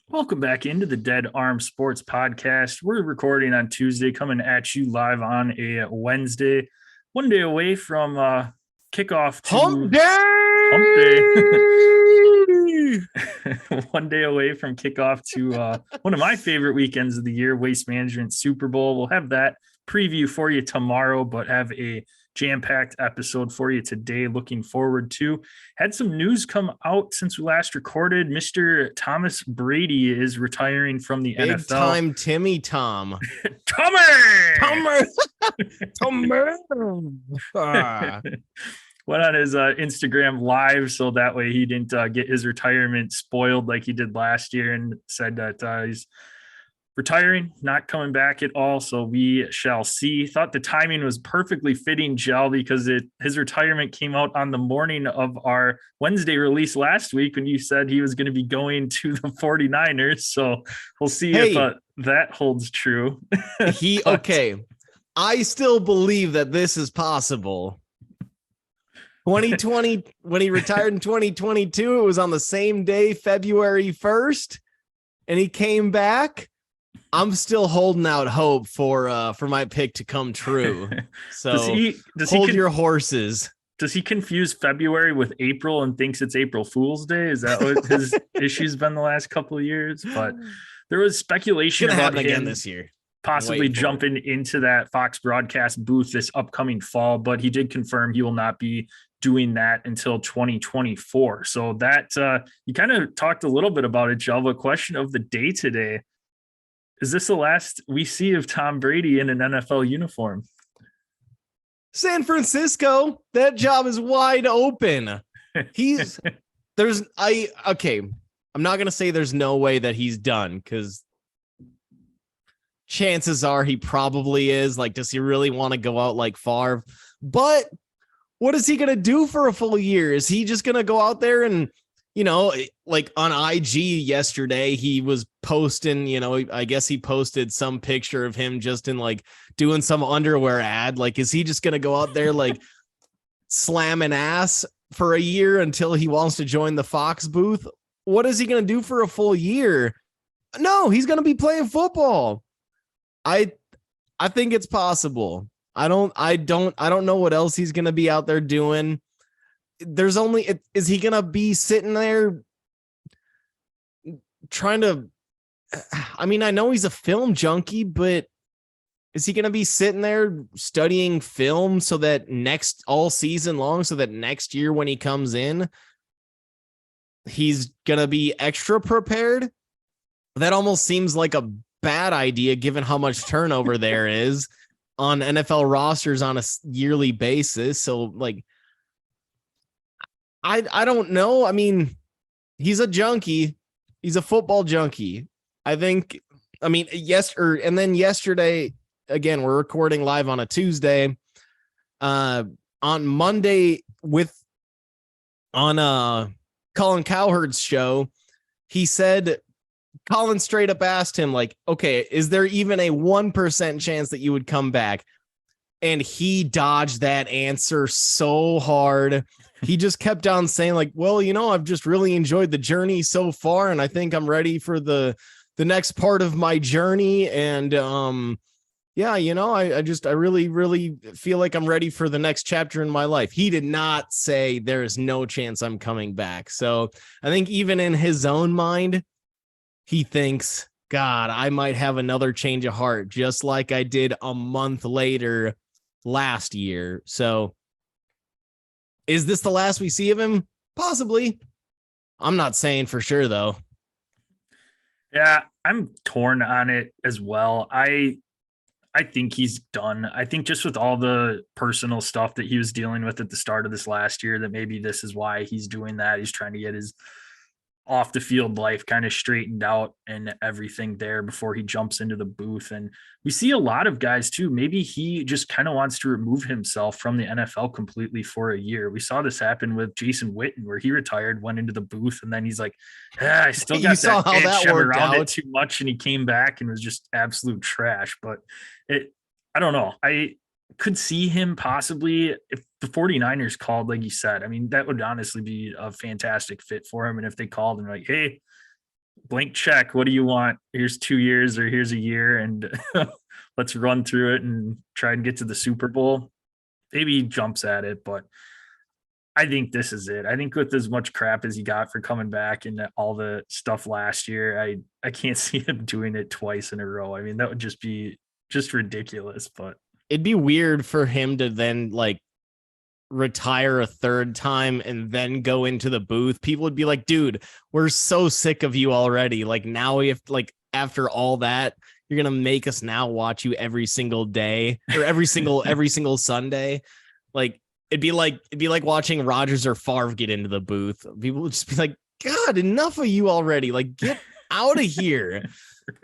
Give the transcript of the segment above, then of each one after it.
Welcome back into the Dead Arm Sports Podcast. We're recording on Tuesday, coming at you live on a Wednesday, one day away from kickoff to Hump Hump Day. Day. One day away from kickoff to one of my favorite weekends of the year, Waste Management Super Bowl. We'll have that preview for you tomorrow, but have a jam-packed episode for you today. Looking forward to. Had some news come out since we last recorded. Mr. Thomas Brady is retiring from the Big NFL. time Timmy Tom. Tommy! Ah. Went on his Instagram live so that way he didn't get his retirement spoiled like he did last year, and said that he's retiring, not coming back at all. So we shall see. Thought the timing was perfectly fitting, Jel, because his retirement came out on the morning of our Wednesday release last week when you said he was going to be going to the 49ers. So we'll see if that holds true. Okay. I still believe that this is possible. 2020, when he retired in 2022, it was on the same day, February 1st, and he came back. I'm still holding out hope for my pick to come true. So hold your horses. Does he confuse February with April and thinks it's April Fool's Day? Is that what his issue's been the last couple of years? But there was speculation about him again this year, possibly jumping into that Fox broadcast booth this upcoming fall, but he did confirm he will not be doing that until 2024. So that you kind of talked a little bit about it, Jelva. Question of the day today. Is this the last we see of Tom Brady in an NFL uniform? San Francisco, that job is wide open. I'm not going to say there's no way that he's done, because chances are he probably is. Like, does he really want to go out like Favre? But what is he going to do for a full year? Is he just going to go out there and, like on IG yesterday, he was posting, I guess he posted some picture of him just in like doing some underwear ad. Like, is he just going to go out there like slamming ass for a year until he wants to join the Fox booth? What is he going to do for a full year? No, he's going to be playing football. I think it's possible. I don't know what else he's going to be out there doing. Is he going to be sitting there trying to, I know he's a film junkie, but is he going to be sitting there studying film so that all season long, so that next year when he comes in, he's going to be extra prepared? That almost seems like a bad idea given how much turnover there is on NFL rosters on a yearly basis. So like, I don't know. He's a junkie. He's a football junkie. And then yesterday, again, we're recording live on a Tuesday. On Monday on Colin Cowherd's show, he said, Colin straight up asked him, like, okay, is there even a 1% chance that you would come back? And he dodged that answer so hard. He just kept on saying, like, well, I've just really enjoyed the journey so far, and I think I'm ready for the next part of my journey. And I really, really feel like I'm ready for the next chapter in my life. He did not say there is no chance I'm coming back. So I think even in his own mind, he thinks, God, I might have another change of heart, just like I did a month later last year. So is this the last we see of him? Possibly. I'm not saying for sure, though. Yeah, I'm torn on it as well. I think he's done. I think just with all the personal stuff that he was dealing with at the start of this last year, that maybe this is why he's doing that. He's trying to get his off the field life kind of straightened out and everything there before he jumps into the booth. And we see a lot of guys too. Maybe he just kind of wants to remove himself from the NFL completely for a year. We saw this happen with Jason Witten, where he retired, went into the booth, and then he's like, I still got that itch. I'm around it too much. And he came back and was just absolute trash. But I don't know. I could see him possibly, if the 49ers called, like you said, that would honestly be a fantastic fit for him. And if they called and like, hey, blank check. What do you want? Here's 2 years or here's a year, and let's run through it and try and get to the Super Bowl. Maybe he jumps at it, but I think this is it. I think with as much crap as he got for coming back and all the stuff last year, I can't see him doing it twice in a row. I mean, that would just be just ridiculous. But it'd be weird for him to then like retire a third time and then go into the booth. People would be like, dude, we're so sick of you already. Like now we have like after all that, you're gonna make us now watch you every single day or every single Sunday. Like it'd be like watching Rodgers or Favre get into the booth. People would just be like, God, enough of you already. Like get out of here.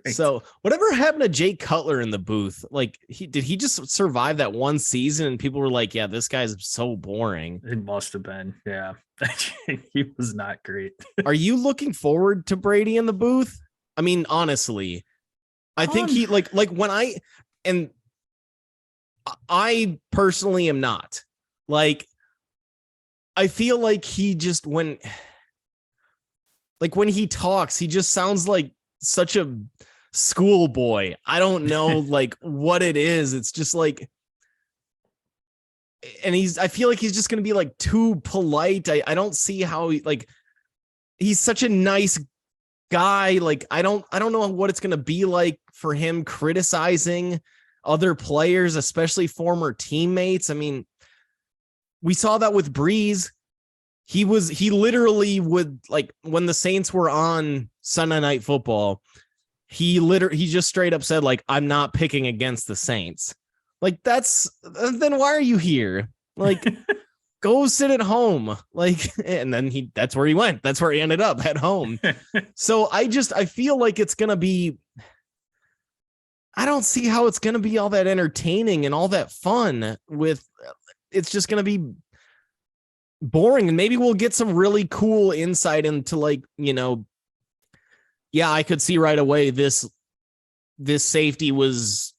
Right. So whatever happened to Jay Cutler in the booth? Like did he just survive that one season and people were like, yeah, this guy's so boring. It must have been. Yeah. He was not great. Are you looking forward to Brady in the booth? I mean, honestly, I think he like when I personally am not. Like I feel like he just when he talks, he just sounds like such a schoolboy. I don't know like what it is. It's just like, and I feel like he's just going to be like too polite. I don't see how he's such a nice guy. Like, I don't know what it's going to be like for him criticizing other players, especially former teammates. I mean, we saw that with Breeze. He literally would, like, when the Saints were on Sunday Night Football, he just straight up said, like, I'm not picking against the Saints. Like, then why are you here? Like, go sit at home. Like, and then that's where he went. That's where he ended up, at home. So I feel like it's going to be, I don't see how it's going to be all that entertaining and all that fun it's just going to be boring. And maybe we'll get some really cool insight into, like, you know, yeah, I could see right away this safety was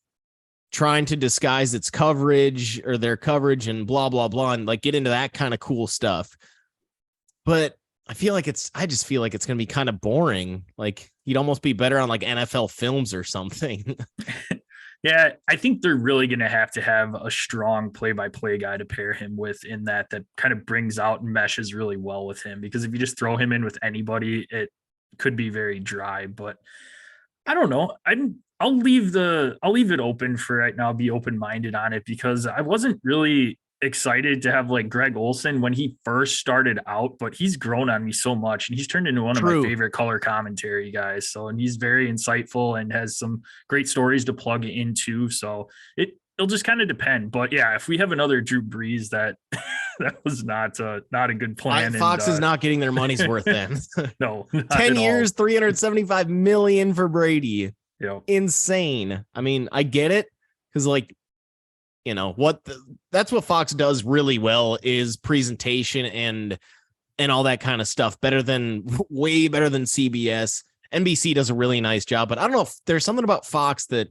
trying to disguise its coverage or their coverage and blah, blah, blah, and like get into that kind of cool stuff. But I just feel like it's going to be kind of boring. Like you'd almost be better on like NFL Films or something. Yeah, I think they're really going to have a strong play-by-play guy to pair him with in that kind of brings out and meshes really well with him. Because if you just throw him in with anybody, it could be very dry. But I don't know. I'll leave it open for right now. Be open-minded on it because I wasn't really excited to have like Greg Olson when he first started out, but he's grown on me so much and he's turned into one of my favorite color commentary guys. So, and he's very insightful and has some great stories to plug into. So it'll just kind of depend. But yeah, if we have another Drew Brees, that was not a good plan. Fox is not getting their money's worth then. No, 10 years, $375 million for Brady. Yep. Insane. I mean, I get it because, like, you know that's what Fox does really well is presentation and all that kind of stuff. Way better than CBS. NBC does a really nice job, but I don't know if there's something about Fox that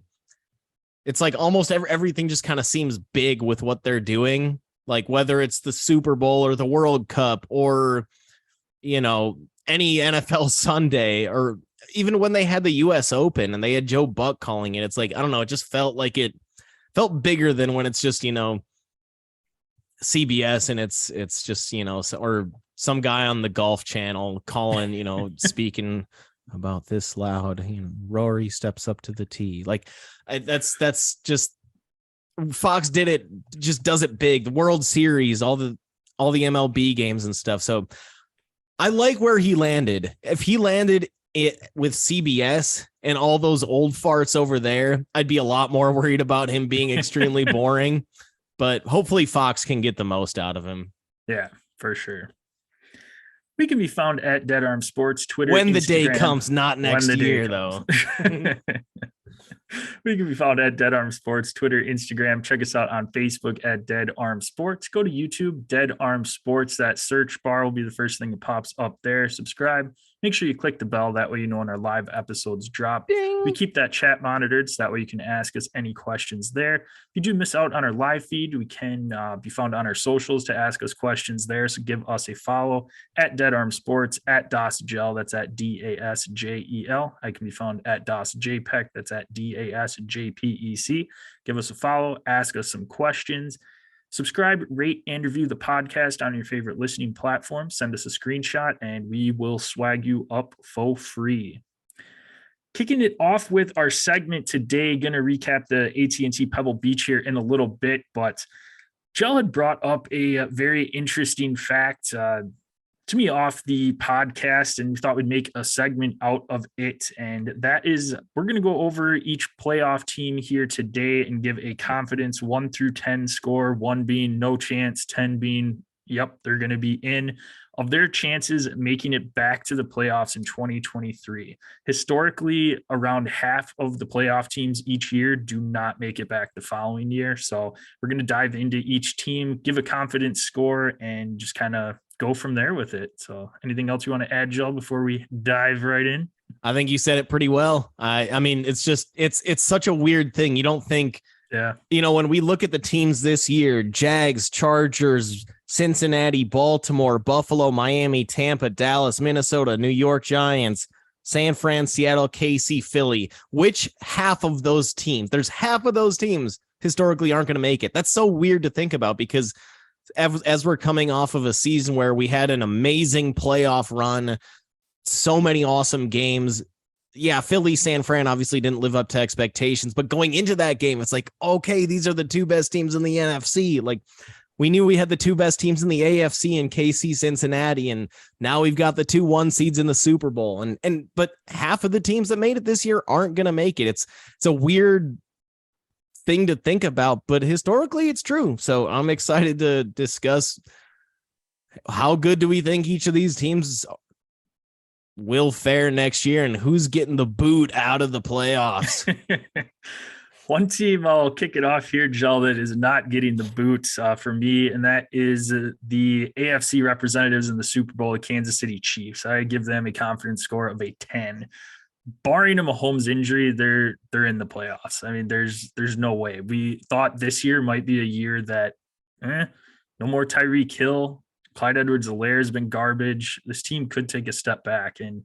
it's like almost everything just kind of seems big with what they're doing. Like whether it's the Super Bowl or the World Cup or, you know, any NFL Sunday or even when they had the US Open and they had Joe Buck calling it, it's like, I don't know. It just felt like it felt bigger than when it's just, you know, CBS and it's just, you know, or some guy on the Golf Channel calling, you know, speaking about this loud, you know, Rory steps up to the tee. Like that's just Fox did it, just does it big. The World Series, all the MLB games and stuff. So I like where he landed. If he landed it with CBS and all those old farts over there, I'd be a lot more worried about him being extremely boring, but hopefully Fox can get the most out of him. Yeah, for sure. We can be found at Dead Arm Sports, Twitter, when the Instagram, day comes, not next year though. We can be found at Dead Arm Sports, Twitter, Instagram. Check us out on Facebook at Dead Arm Sports. Go to YouTube, Dead Arm Sports. That search bar will be the first thing that pops up there. Subscribe. Make sure you click the bell. That way you know when our live episodes drop. Ding. We keep that chat monitored, so that way you can ask us any questions there. If you do miss out on our live feed, we can be found on our socials to ask us questions there. So give us a follow at Dead Arm Sports, at DasJel. That's at DASJEL. I can be found at DasJPEC. That's at DASJPEC. Give us a follow. Ask us some questions. Subscribe, rate, and review the podcast on your favorite listening platform. Send us a screenshot, and we will swag you up for free. Kicking it off with our segment today, going to recap the AT&T Pebble Beach here in a little bit, but Jel had brought up a very interesting fact to me off the podcast, and we thought we'd make a segment out of it. And that is, we're going to go over each playoff team here today and give a confidence 1 through 10 score, 1 being no chance, 10 being, yep, they're going to be in, of their chances making it back to the playoffs in 2023. Historically, around half of the playoff teams each year do not make it back the following year. So we're going to dive into each team, give a confidence score, and just kind of go from there with it. So anything else you want to add, Jel, before we dive right in? I think you said it pretty well. I mean, it's just, it's such a weird thing. You don't think, when we look at the teams this year, Jags, Chargers, Cincinnati, Baltimore, Buffalo, Miami, Tampa, Dallas, Minnesota, New York Giants, San Fran, Seattle, KC, Philly, which half of those teams, there's half of those teams historically aren't going to make it. That's so weird to think about, because as we're coming off of a season where we had an amazing playoff run, so many awesome games. Yeah, Philly, San Fran obviously didn't live up to expectations, but going into that game, it's like, okay, these are the two best teams in the NFC. Like, we knew we had the two best teams in the AFC in KC, Cincinnati, and now we've got the 2 1 seeds in the Super Bowl. But half of the teams that made it this year aren't going to make it. It's a weird thing to think about, but historically it's true. So I'm excited to discuss how good do we think each of these teams will fare next year and who's getting the boot out of the playoffs. One team, I'll kick it off here, Jel, that is not getting the boot for me, and that is the AFC representatives in the Super Bowl, the Kansas City Chiefs. I give them a confidence score of a 10. Barring a Mahomes injury, they're in the playoffs. I mean, there's no way. We thought this year might be a year that no more Tyreek Hill. Clyde Edwards-Helaire has been garbage. This team could take a step back, and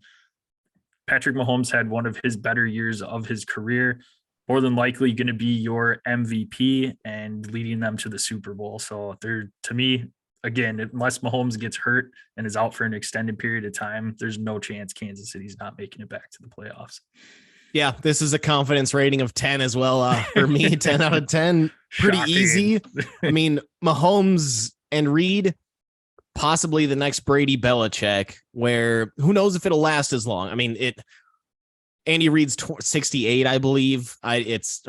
Patrick Mahomes had one of his better years of his career. More than likely going to be your MVP and leading them to the Super Bowl. So they're, to me, again, unless Mahomes gets hurt and is out for an extended period of time, there's no chance Kansas City's not making it back to the playoffs. Yeah, this is a confidence rating of 10 as well. For me, 10 out of 10, pretty Shocking. Easy. I mean, Mahomes and Reed, possibly the next Brady Belichick, where who knows if it'll last as long. I mean, Andy Reid's 68, I believe. Is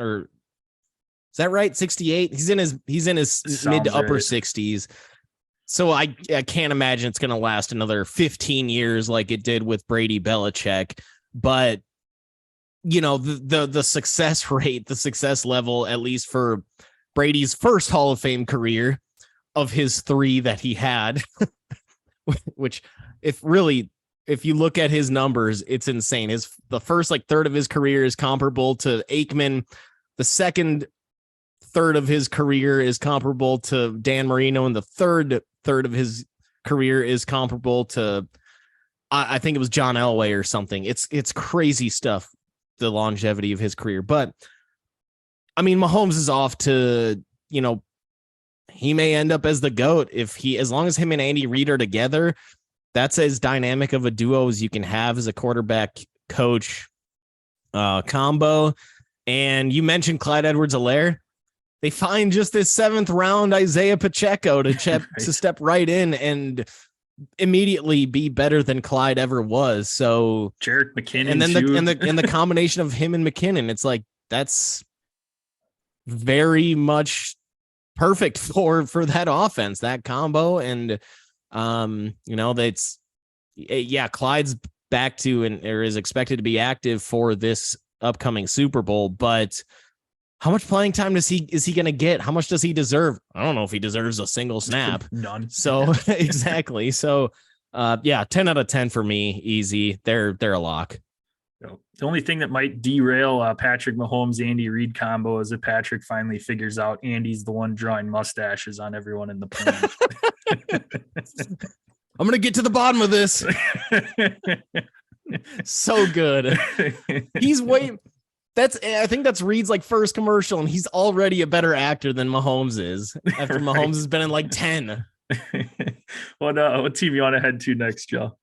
that right? 68. He's in his mid to upper 60s. So I can't imagine it's going to last another 15 years like it did with Brady Belichick. But the success rate, the success level, at least for Brady's first Hall of Fame career of his 3 that he had, which if you look at his numbers, it's insane. The first third of his career is comparable to Aikman. The second third of his career is comparable to Dan Marino, and the third of his career is comparable to, I think it was John Elway or something. It's crazy stuff, the longevity of his career. But I mean, Mahomes is off to, he may end up as the GOAT as long as him and Andy Reid are together. That's as dynamic of a duo as you can have as a quarterback coach combo. And you mentioned Clyde Edwards-Helaire. They find just this 7th round Isaiah Pacheco to step right in and immediately be better than Clyde ever was. So Jerick McKinnon, and then the combination of him and McKinnon, it's like that's very much perfect for that offense, that combo. And Clyde's back to or is expected to be active for this upcoming Super Bowl, but how much playing time is he going to get? How much does he deserve? I don't know if he deserves a single snap. None. So exactly. So Yeah, 10 out of 10 for me. Easy. They're a lock. So the only thing that might derail Patrick Mahomes Andy Reid combo is if Patrick finally figures out Andy's the one drawing mustaches on everyone in the plane. I'm gonna get to the bottom of this. So good. He's way. I think that's Reed's like first commercial, and he's already a better actor than Mahomes is. After right. Mahomes has been in like 10. What team you want to head to next, Joe?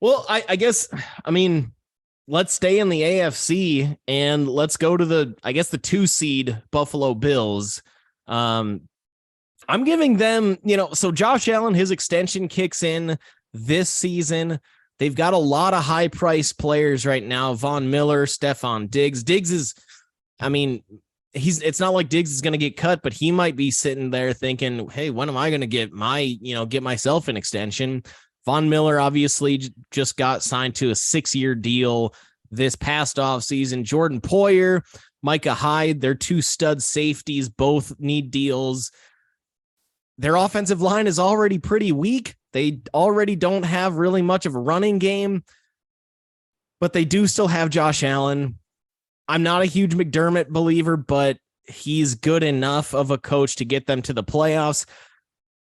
Well, I guess, I mean, let's stay in the AFC and let's go to the 2 seed Buffalo Bills. I'm giving them, so Josh Allen, his extension kicks in this season. They've got a lot of high price players right now. Von Miller, Stephon Diggs. Diggs is, it's not like Diggs is going to get cut, but he might be sitting there thinking, hey, when am I going to get get myself an extension? Von Miller obviously just got signed to a 6-year deal this past offseason. Jordan Poyer, Micah Hyde, their 2 stud safeties, both need deals. Their offensive line is already pretty weak. They already don't have really much of a running game, but they do still have Josh Allen. I'm not a huge McDermott believer, but he's good enough of a coach to get them to the playoffs.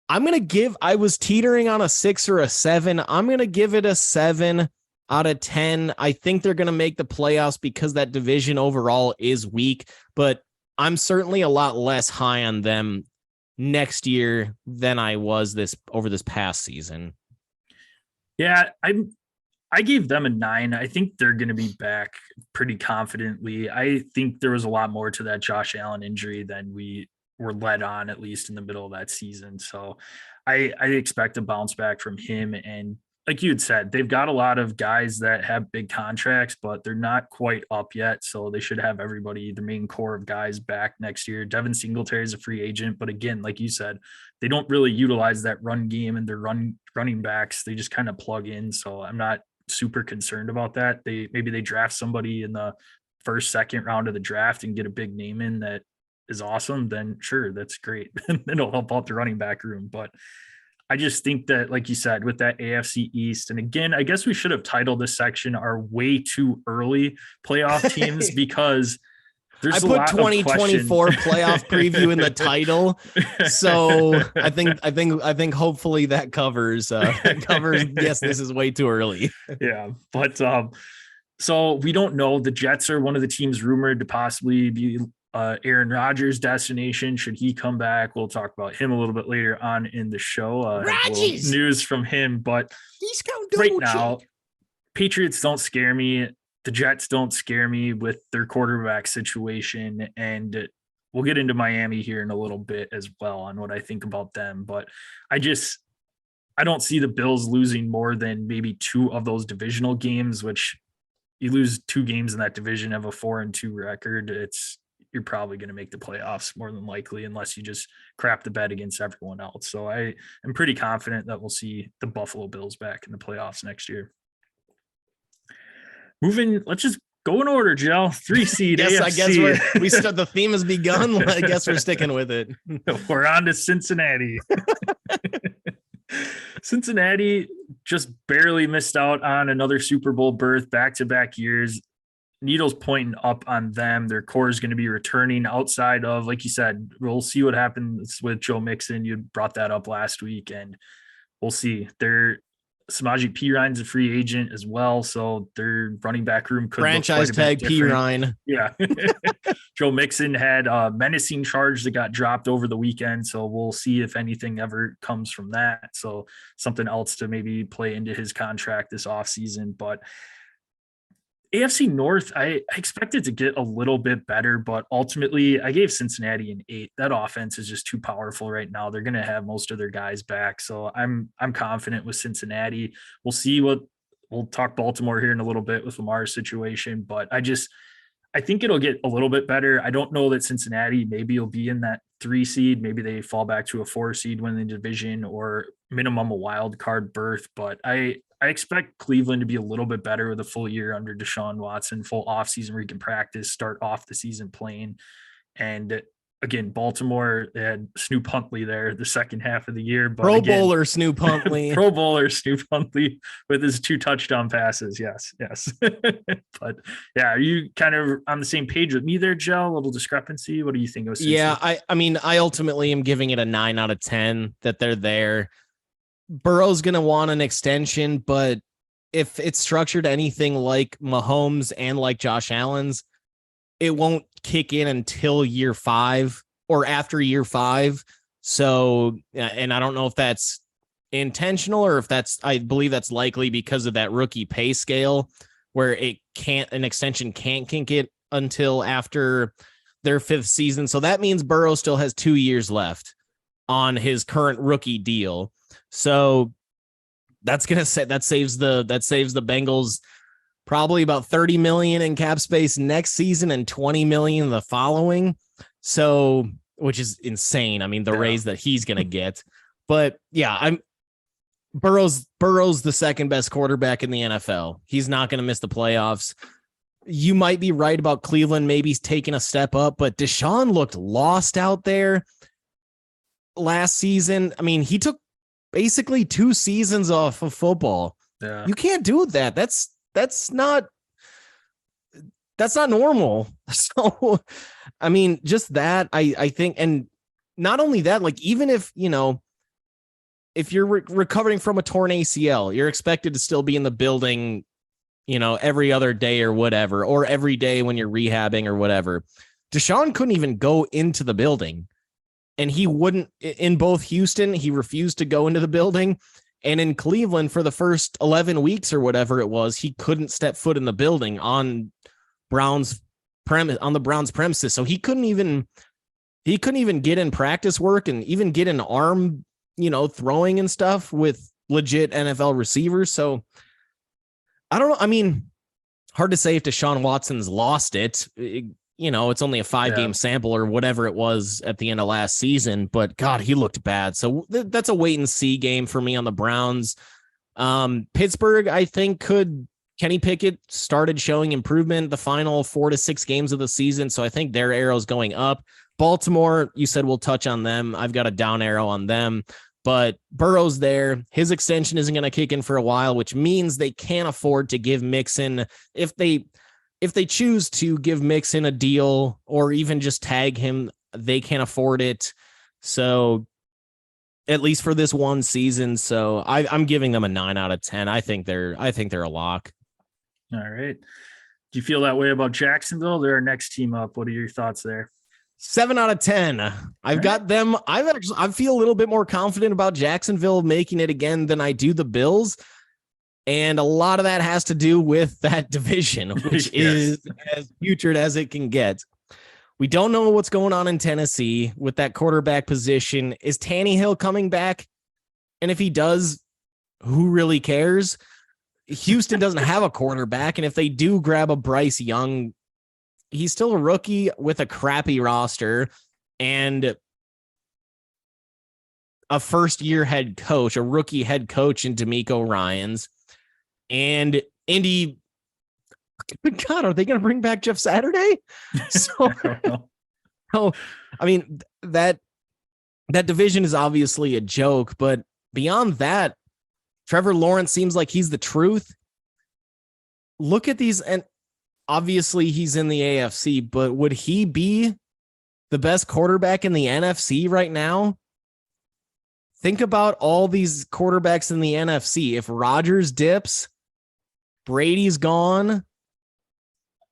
I was teetering on a 6 or a 7. I'm going to give it a 7 out of 10. I think they're going to make the playoffs because that division overall is weak, but I'm certainly a lot less high on them next year than I was over this past season. Yeah, I gave them a 9. I think they're going to be back pretty confidently. I think there was a lot more to that Josh Allen injury than we were led on, at least in the middle of that season. So I expect a bounce back from him. And like you had said, they've got a lot of guys that have big contracts, but they're not quite up yet. So they should have everybody, the main core of guys, back next year. Devin Singletary is a free agent, but again, like you said, they don't really utilize that run game and their running backs. They just kind of plug in. So I'm not super concerned about that. Maybe they draft somebody in the first, second round of the draft and get a big name in that is awesome. Then sure, that's great. It'll help out the running back room. But I just think that, like you said, with that AFC East, and again, I guess we should have titled this section our way too early playoff teams because there's I put 2024 playoff preview in the title. So I think hopefully that covers yes, this is way too early. Yeah. But so we don't know. The Jets are one of the teams rumored to possibly be Aaron Rodgers' destination. Should he come back? We'll talk about him a little bit later on in the show. News from him, but right now, Patriots don't scare me. The Jets don't scare me with their quarterback situation, and we'll get into Miami here in a little bit as well on what I think about them. But I don't see the Bills losing more than maybe 2 of those divisional games, which you lose 2 games in that division, have a 4-2 record. You're probably going to make the playoffs more than likely, unless you just crap the bed against everyone else. So I am pretty confident that we'll see the Buffalo Bills back in the playoffs next year. Let's just go in order, Jel. 3 seed AFC. I guess the theme has begun. I guess we're sticking with it. We're on to Cincinnati. Cincinnati just barely missed out on another Super Bowl berth back-to-back years. Needles pointing up on them. Their core is going to be returning outside of, like you said, we'll see what happens with Joe Mixon. You brought that up last week, and we'll see. Samaje Perine's a free agent as well, so their running back room could franchise tag Perine. Yeah. Joe Mixon had a menacing charge that got dropped over the weekend, so we'll see if anything ever comes from that. So something else to maybe play into his contract this offseason. But AFC North, I expected to get a little bit better, but ultimately I gave Cincinnati an 8. That offense is just too powerful right now. They're going to have most of their guys back. So I'm confident with Cincinnati. We'll see we'll talk Baltimore here in a little bit with Lamar's situation, but I think it'll get a little bit better. I don't know that Cincinnati maybe will be in that 3 seed. Maybe they fall back to a 4 seed, win the division, or minimum a wild card berth. But I expect Cleveland to be a little bit better with a full year under Deshaun Watson, full offseason where he can practice, start off the season playing. And again, Baltimore, they had Snoop Huntley there the second half of the year. But Pro again, Bowler Snoop Huntley. Pro Bowler Snoop Huntley with his 2 touchdown passes. Yes. But yeah, are you kind of on the same page with me there, Joe? A little discrepancy. What do you think of Cincy? Yeah, I mean, I ultimately am giving it a 9 out of 10 that they're there. Burrow's going to want an extension, but if it's structured anything like Mahomes and like Josh Allen's, it won't kick in until year 5 or after year 5. So, and I don't know if that's intentional or if I believe that's likely because of that rookie pay scale where an extension can't kick it until after their 5th season. So that means Burrow still has 2 years left on his current rookie deal. So that's going to that saves the Bengals probably about 30 million in cap space next season and 20 million the following. So, which is insane. I mean, the raise that he's going to get, but yeah, Burrow's the second best quarterback in the NFL. He's not going to miss the playoffs. You might be right about Cleveland. Maybe he's taking a step up, but Deshaun looked lost out there last season. I mean, he took basically 2 seasons off of football. Yeah. You can't do that. That's not normal. So, I mean, just that I think, and not only that, like, even if, if you're recovering from a torn ACL, you're expected to still be in the building, every other day or whatever, or every day when you're rehabbing or whatever. Deshaun couldn't even go into the building, and he wouldn't. In both Houston, he refused to go into the building, and in Cleveland for the first 11 weeks or whatever it was, he couldn't step foot in the building on the Browns premises. So he couldn't even get in practice work and even get an arm, throwing and stuff with legit NFL receivers. So I don't know. I mean, hard to say if Deshaun Watson's lost it. It's only a 5-game sample or whatever it was at the end of last season, but God, he looked bad. So that's a wait and see game for me on the Browns. Pittsburgh, I think Kenny Pickett started showing improvement the final 4 to 6 games of the season. So I think their arrow's going up. Baltimore, you said we'll touch on them. I've got a down arrow on them, but Burrow's there. His extension isn't going to kick in for a while, which means they can't afford to give Mixon, if they choose to give Mixon a deal or even just tag him, they can't afford it. So at least for this one season. So I'm giving them a 9 out of 10. I think they're a lock. All right. Do you feel that way about Jacksonville? They're our next team up. What are your thoughts there? 7 out of 10. I've got them. I feel a little bit more confident about Jacksonville making it again than I do the Bills. And a lot of that has to do with that division, which is as putrid as it can get. We don't know what's going on in Tennessee with that quarterback position. Is Tannehill coming back? And if he does, who really cares? Houston doesn't have a quarterback. And if they do grab a Bryce Young, he's still a rookie with a crappy roster and a first-year head coach, a rookie head coach in D'Amico Ryans. And Indy, God, are they going to bring back Jeff Saturday? So, I mean, that division is obviously a joke, but beyond that, Trevor Lawrence seems like he's the truth. Look at these, and obviously he's in the AFC, but would he be the best quarterback in the NFC right now? Think about all these quarterbacks in the NFC. If Rodgers dips, Brady's gone.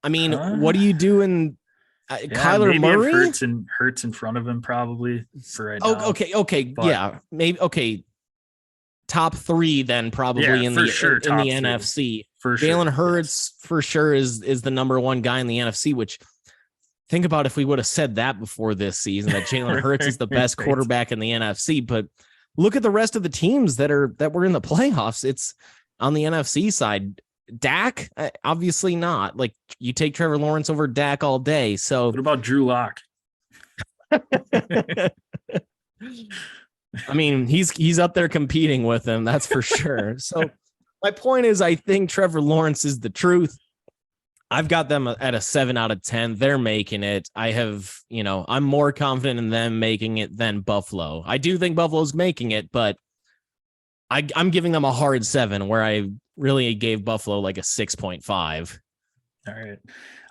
I mean, what do you do in Kyler Murray? Hurts in front of him probably for right now. Okay. But, yeah, maybe. Okay. Top 3 then probably in the NFC. For sure. Jalen Hurts for sure is the number 1 guy in the NFC, which think about if we would have said that before this season, that Jalen Hurts is the best quarterback in the NFC. But look at the rest of the teams that were in the playoffs. It's on the NFC side. Dak, obviously not. Like, you take Trevor Lawrence over Dak all day. So what about Drew Lock? I mean, he's up there competing with him, that's for sure. So my point is, I think Trevor Lawrence is the truth. I've got them at a 7 out of 10. They're making it. I'm more confident in them making it than Buffalo. I do think Buffalo's making it, but I'm giving them a hard 7, where I really gave Buffalo like a 6.5. All right.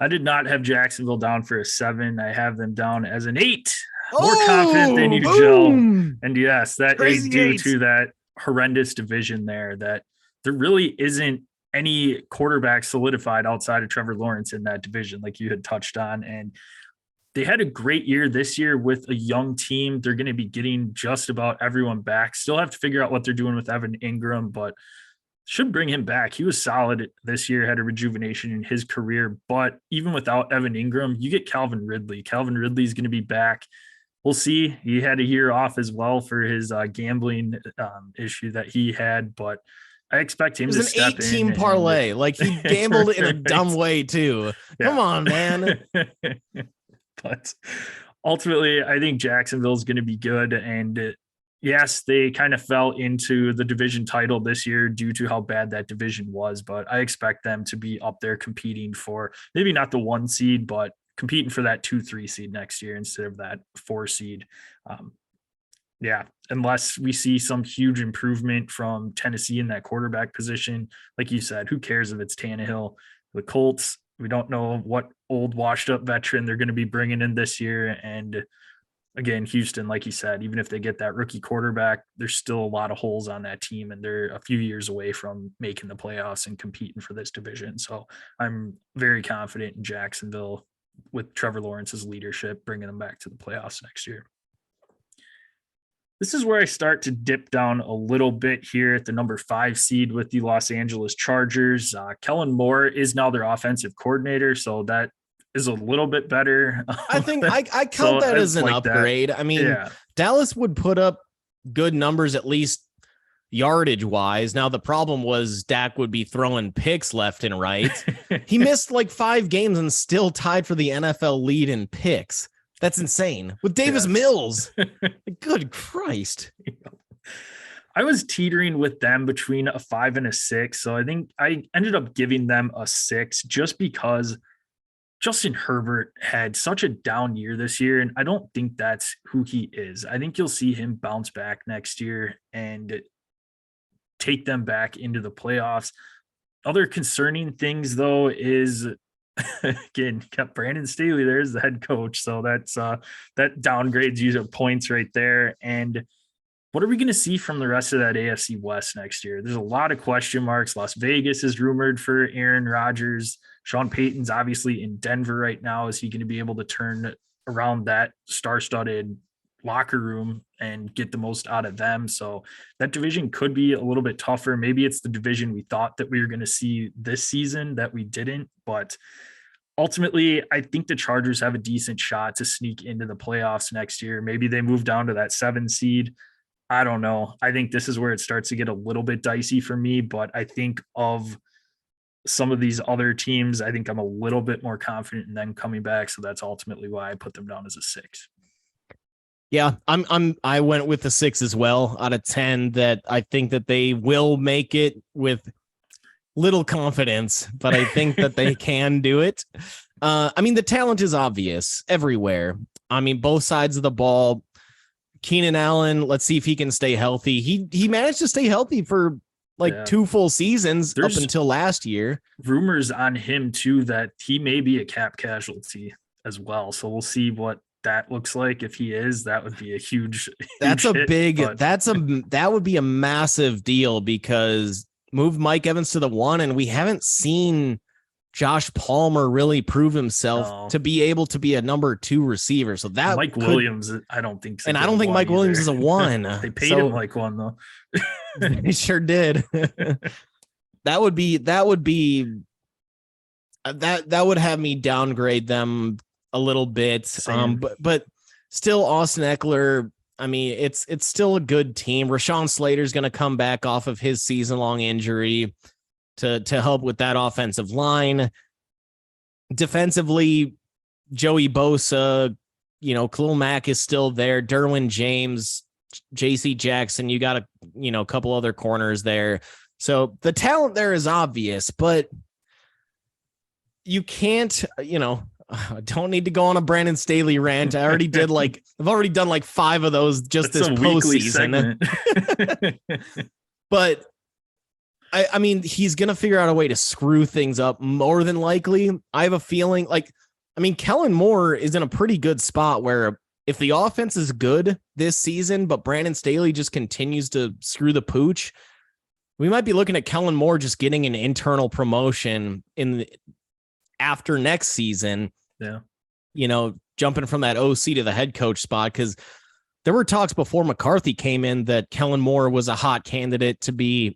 I did not have Jacksonville down for a 7. I have them down as an 8. More confident than you, Joe. And yes, that is due to that horrendous division there, that there really isn't any quarterback solidified outside of Trevor Lawrence in that division, like you had touched on. And they had a great year this year with a young team. They're going to be getting just about everyone back. Still have to figure out what they're doing with Evan Ingram, but should bring him back. He was solid this year, had a rejuvenation in his career. But even without Evan Ingram, you get Calvin Ridley. Calvin Ridley is going to be back. We'll see. He had a year off as well for his gambling issue that he had, but I expect him to step in. It was an 8-team parlay. Like, he gambled in a dumb way too. Yeah. Come on, man. But ultimately, I think Jacksonville is going to be good. And yes, they kind of fell into the division title this year due to how bad that division was. But I expect them to be up there competing for maybe not the 1 seed, but competing for that 2-3 seed next year instead of that 4 seed. Unless we see some huge improvement from Tennessee in that quarterback position. Like you said, who cares if it's Tannehill? The Colts, we don't know what old washed up veteran they're going to be bringing in this year. And again, Houston, like you said, even if they get that rookie quarterback, there's still a lot of holes on that team, and they're a few years away from making the playoffs and competing for this division. So I'm very confident in Jacksonville with Trevor Lawrence's leadership, bringing them back to the playoffs next year. This is where I start to dip down a little bit here at the number 5 seed with the Los Angeles Chargers. Kellen Moore is now their offensive coordinator, so that is a little bit better. I think I count that as an upgrade. I mean, Dallas would put up good numbers, at least yardage wise. Now, the problem was Dak would be throwing picks left and right. He missed like 5 games and still tied for the NFL lead in picks. That's insane. With Davis Mills. Good Christ. I was teetering with them between a 5 and a 6. So I think I ended up giving them a 6 just because Justin Herbert had such a down year this year. And I don't think that's who he is. I think you'll see him bounce back next year and take them back into the playoffs. Other concerning things, though, is again, kept Brandon Staley there as the head coach. So that's that downgrades user points right there. And what are we going to see from the rest of that AFC West next year? There's a lot of question marks. Las Vegas is rumored for Aaron Rodgers. Sean Payton's obviously in Denver right now. Is he going to be able to turn around that star-studded locker room and get the most out of them? So that division could be a little bit tougher. Maybe it's the division we thought that we were going to see this season that we didn't, but ultimately I think the Chargers have a decent shot to sneak into the playoffs next year. Maybe they move down to that 7 seed. I don't know. I think this is where it starts to get a little bit dicey for me, but I think of some of these other teams, I think I'm a little bit more confident in them coming back. So that's ultimately why I put them down as a 6. Yeah, I went with the 6 as well out of 10, that I think that they will make it with little confidence, but I think that they can do it. I mean, the talent is obvious everywhere. I mean, both sides of the ball. Keenan Allen, let's see if he can stay healthy. He managed to stay healthy for 2 full seasons. There's up until last year. Rumors on him too that he may be a cap casualty as well. So we'll see what that looks like. If he is, that would be a huge that would be a massive deal, because move Mike Evans to the 1, and we haven't seen Josh Palmer really prove himself to be able to be a number 2 receiver. So that Mike Williams, I don't think so. And I don't think Mike Williams is a 1. They paid him like 1 though. They sure did. that would have me downgrade them a little bit. But still, Austin Eckler, I mean, it's still a good team. Rashawn Slater's going to come back off of his season-long injury to help with that offensive line. Defensively, Joey Bosa, Khalil Mack is still there. Derwin James, JC Jackson, you got a couple other corners there. So the talent there is obvious, but you can't, I don't need to go on a Brandon Staley rant. I've already done like 5 of those just That's this a weekly postseason. segment. But I mean, he's going to figure out a way to screw things up more than likely. I have a feeling Kellen Moore is in a pretty good spot where if the offense is good this season, but Brandon Staley just continues to screw the pooch, we might be looking at Kellen Moore just getting an internal promotion after next season. Yeah. Jumping from that OC to the head coach spot, because there were talks before McCarthy came in that Kellen Moore was a hot candidate to be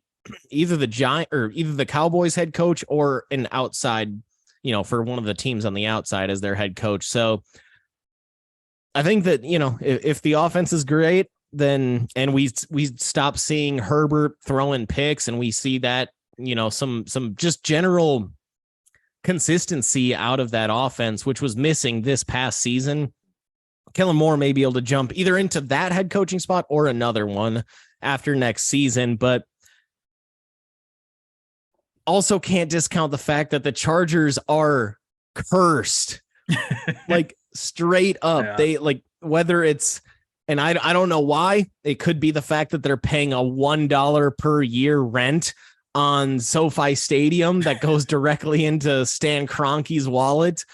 either the Cowboys head coach or an outside, for one of the teams on the outside as their head coach. So I think that, if the offense is great, then, and we stop seeing Herbert throwing picks and we see that, some just general consistency out of that offense, which was missing this past season, Kellen Moore may be able to jump either into that head coaching spot or another one after next season. But also can't discount the fact that the Chargers are cursed, like straight up. Yeah. They whether it's, and I don't know why, it could be the fact that they're paying a $1 per year rent on SoFi Stadium that goes directly into Stan Kroenke's wallet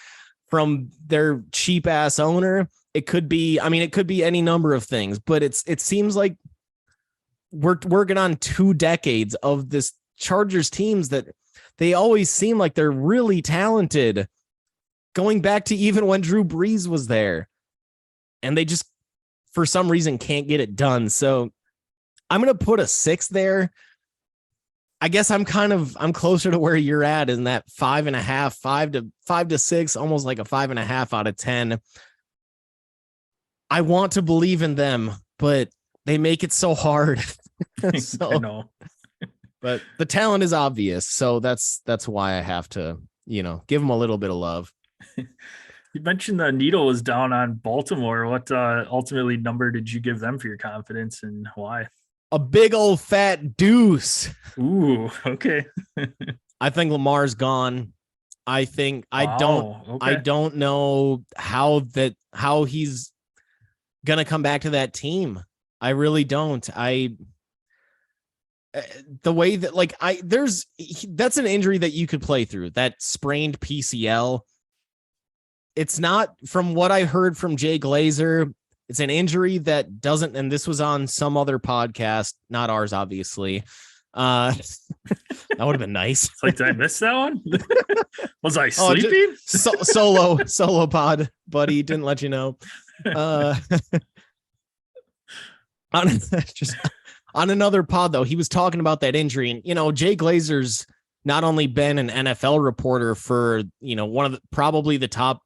from their cheap ass owner. It could be, it could be any number of things, but it seems like we're working on 2 decades of this Chargers teams that they always seem like they're really talented, going back to even when Drew Brees was there, and they just, for some reason, can't get it done. So I'm going to put a 6 there. I guess I'm closer to where you're at in that 5.5, 5 to 6, almost like a 5.5 out of 10. I want to believe in them, but they make it so hard. So, I know. But the talent is obvious. So that's why I have to, give them a little bit of love. You mentioned the needle was down on Baltimore. What ultimately number did you give them for your confidence, and why? A big old fat deuce. Ooh, okay. I think Lamar's gone. I think I don't know how he's gonna come back to that team. I really don't. The way that that's an injury that you could play through, that sprained PCL. It's not, from what I heard from Jay Glazer, it's an injury that doesn't, and this was on some other podcast, not ours, obviously. That would have been nice. Did I miss that one? Was I sleeping? Solo pod, buddy. Didn't let you know. On another pod, though, he was talking about that injury, and Jay Glazer's not only been an NFL reporter for one of the top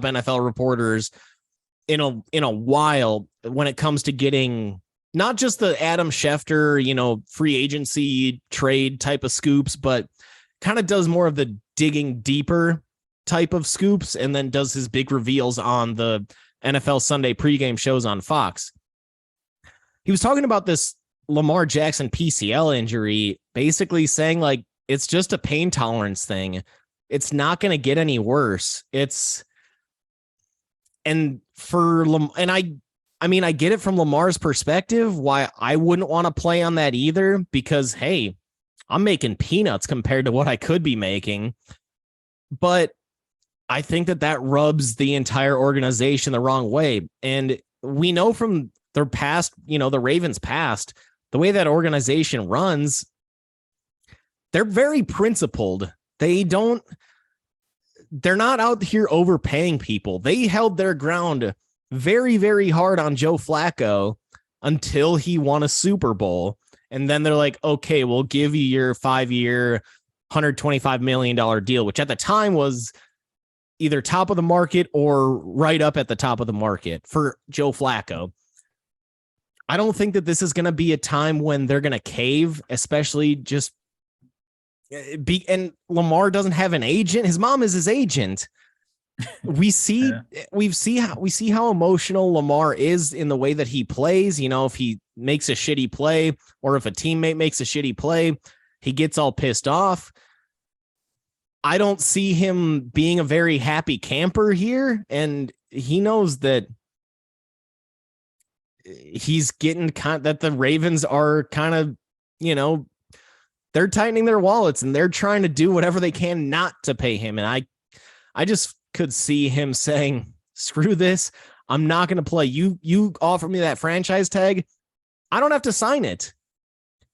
NFL reporters in a while when it comes to getting not just the Adam Schefter, free agency trade type of scoops, but kind of does more of the digging deeper type of scoops, and then does his big reveals on the NFL Sunday pregame shows on Fox. He was talking about this Lamar Jackson PCL injury, basically saying it's just a pain tolerance thing. It's not going to get any worse. I get it from Lamar's perspective, why I wouldn't want to play on that either, because, hey, I'm making peanuts compared to what I could be making. But I think that rubs the entire organization the wrong way. And we know from their past, the Ravens past, the way that organization runs, they're very principled. They're not out here overpaying people. They held their ground very, very hard on Joe Flacco until he won a Super Bowl. And then they're like, okay, we'll give you your 5-year, $125 million deal, which at the time was either top of the market or right up at the top of the market for Joe Flacco. I don't think that this is going to be a time when they're going to cave, especially and Lamar doesn't have an agent. His mom is his agent. We see how emotional Lamar is in the way that he plays. If he makes a shitty play or if a teammate makes a shitty play, he gets all pissed off. I don't see him being a very happy camper here. And he knows that he's getting that the Ravens are kind of, they're tightening their wallets and they're trying to do whatever they can not to pay him. And I just could see him saying, screw this. I'm not going to play. You offer me that franchise tag. I don't have to sign it.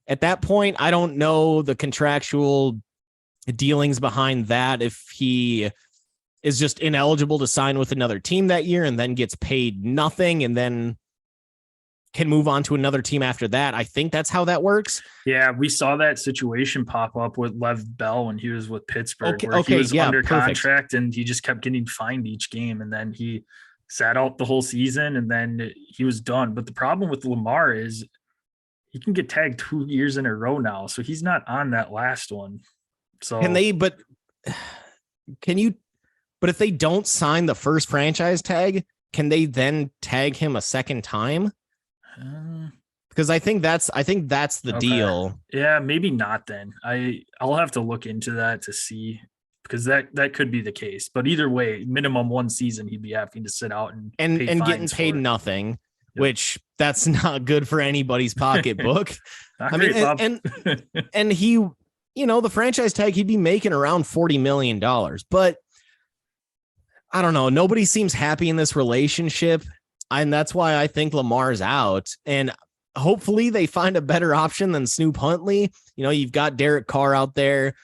At that point, I don't know the contractual dealings behind that. If he is just ineligible to sign with another team that year and then gets paid nothing and then can move on to another team after that. I think that's how that works. Yeah, we saw that situation pop up with Lev Bell when he was with Pittsburgh, where he was under contract and he just kept getting fined each game. And then he sat out the whole season and then he was done. But the problem with Lamar is he can get tagged 2 years in a row now. So he's not on that last one. So but if they don't sign the first franchise tag, can they then tag him a second time? Because I think that's the deal. Yeah, maybe not then. I'll have to look into that to see, because that could be the case. But either way, minimum 1 season he'd be having to sit out and getting paid nothing, which that's not good for anybody's pocketbook. I mean, and he, the franchise tag, he'd be making around $40 million, but I don't know. Nobody seems happy in this relationship. And that's why I think Lamar's out. And hopefully they find a better option than Snoop Huntley. You've got Derek Carr out there.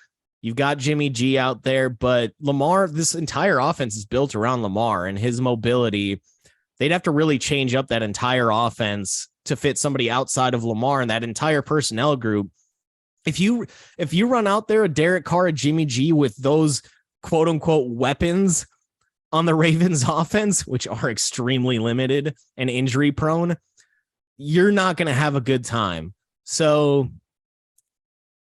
You've got Jimmy G out there. But Lamar, this entire offense is built around Lamar and his mobility. They'd have to really change up that entire offense to fit somebody outside of Lamar and that entire personnel group. If you run out there a Derek Carr, a Jimmy G with those quote unquote weapons on the Ravens offense, which are extremely limited and injury prone, you're not going to have a good time. So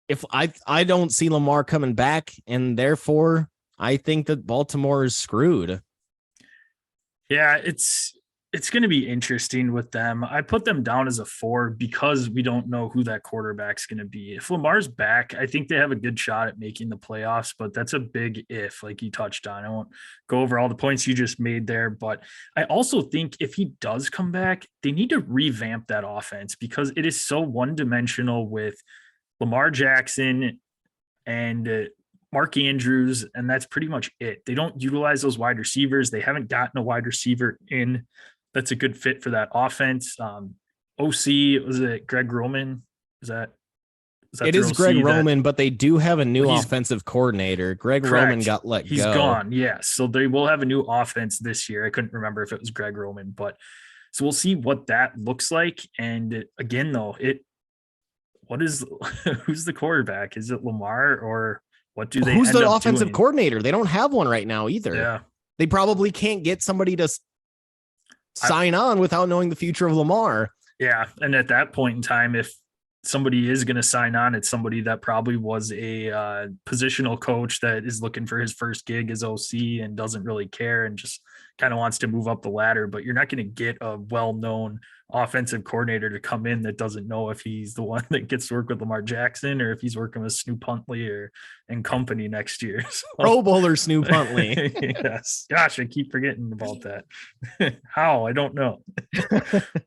if I don't see Lamar coming back, and therefore I think that Baltimore is screwed. Yeah, it's going to be interesting with them. I put them down as a 4 because we don't know who that quarterback's going to be. If Lamar's back, I think they have a good shot at making the playoffs, but that's a big if, like you touched on. I won't go over all the points you just made there, but I also think if he does come back, they need to revamp that offense because it is so one-dimensional with Lamar Jackson and Mark Andrews, and that's pretty much it. They don't utilize those wide receivers. They haven't gotten a wide receiver in that's a good fit for that offense. OC, was it Greg Roman? It is Greg Roman, but they do have a new offensive coordinator. Greg Roman got let go. He's gone, yes. So they will have a new offense this year. I couldn't remember if it was Greg Roman, but so we'll see what that looks like. And again, though, who's the quarterback? Is it Lamar or what do they? Who's the offensive coordinator? They don't have one right now either. Yeah, they probably can't get somebody to sign on without knowing the future of Lamar. Yeah. And at that point in time, if somebody is going to sign on, it's somebody that probably was a positional coach that is looking for his first gig as OC and doesn't really care and just kind of wants to move up the ladder. But you're not going to get a well-known offensive coordinator to come in that doesn't know if he's the one that gets to work with Lamar Jackson or if he's working with Snoop Huntley and company next year. So, Pro Bowler Snoop Huntley. Yes. Gosh, I keep forgetting about that. How? I don't know.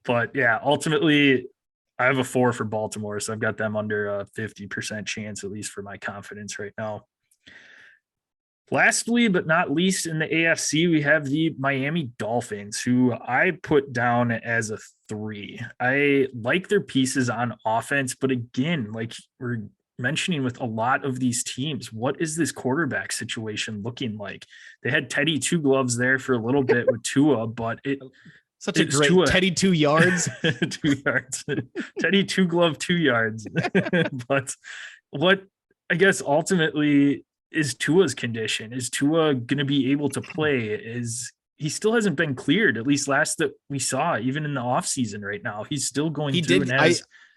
But yeah, ultimately I have a 4 for Baltimore. So I've got them under a 50% chance, at least for my confidence right now. Lastly, but not least in the AFC, we have the Miami Dolphins, who I put down as a 3. I like their pieces on offense, but again, like we're mentioning with a lot of these teams, what is this quarterback situation looking like? They had Teddy Two Gloves there for a little bit with Tua, but such a great Tua. Teddy 2 yards. 2 yards. Teddy Two Glove 2 yards. But what I guess ultimately is Tua's condition. Is Tua going to be able to play? He still hasn't been cleared, at least last that we saw, even in the offseason right now. He's still going through.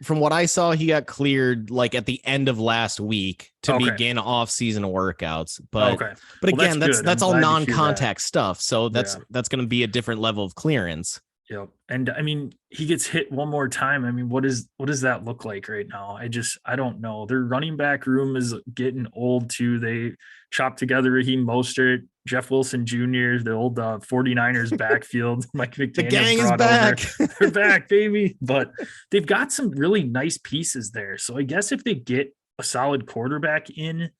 From what I saw, he got cleared like at the end of last week to begin off-season workouts. But again, that's all non-contact stuff. So that's going to be a different level of clearance. Yep. And I mean, he gets hit one more time. I mean, what does that look like right now? I don't know. Their running back room is getting old too. They chopped together Raheem Mostert, Jeff Wilson Jr., the old 49ers backfield. Mike The McDaniels gang is brought over. back. They're back, baby. But they've got some really nice pieces there. So I guess if they get a solid quarterback in,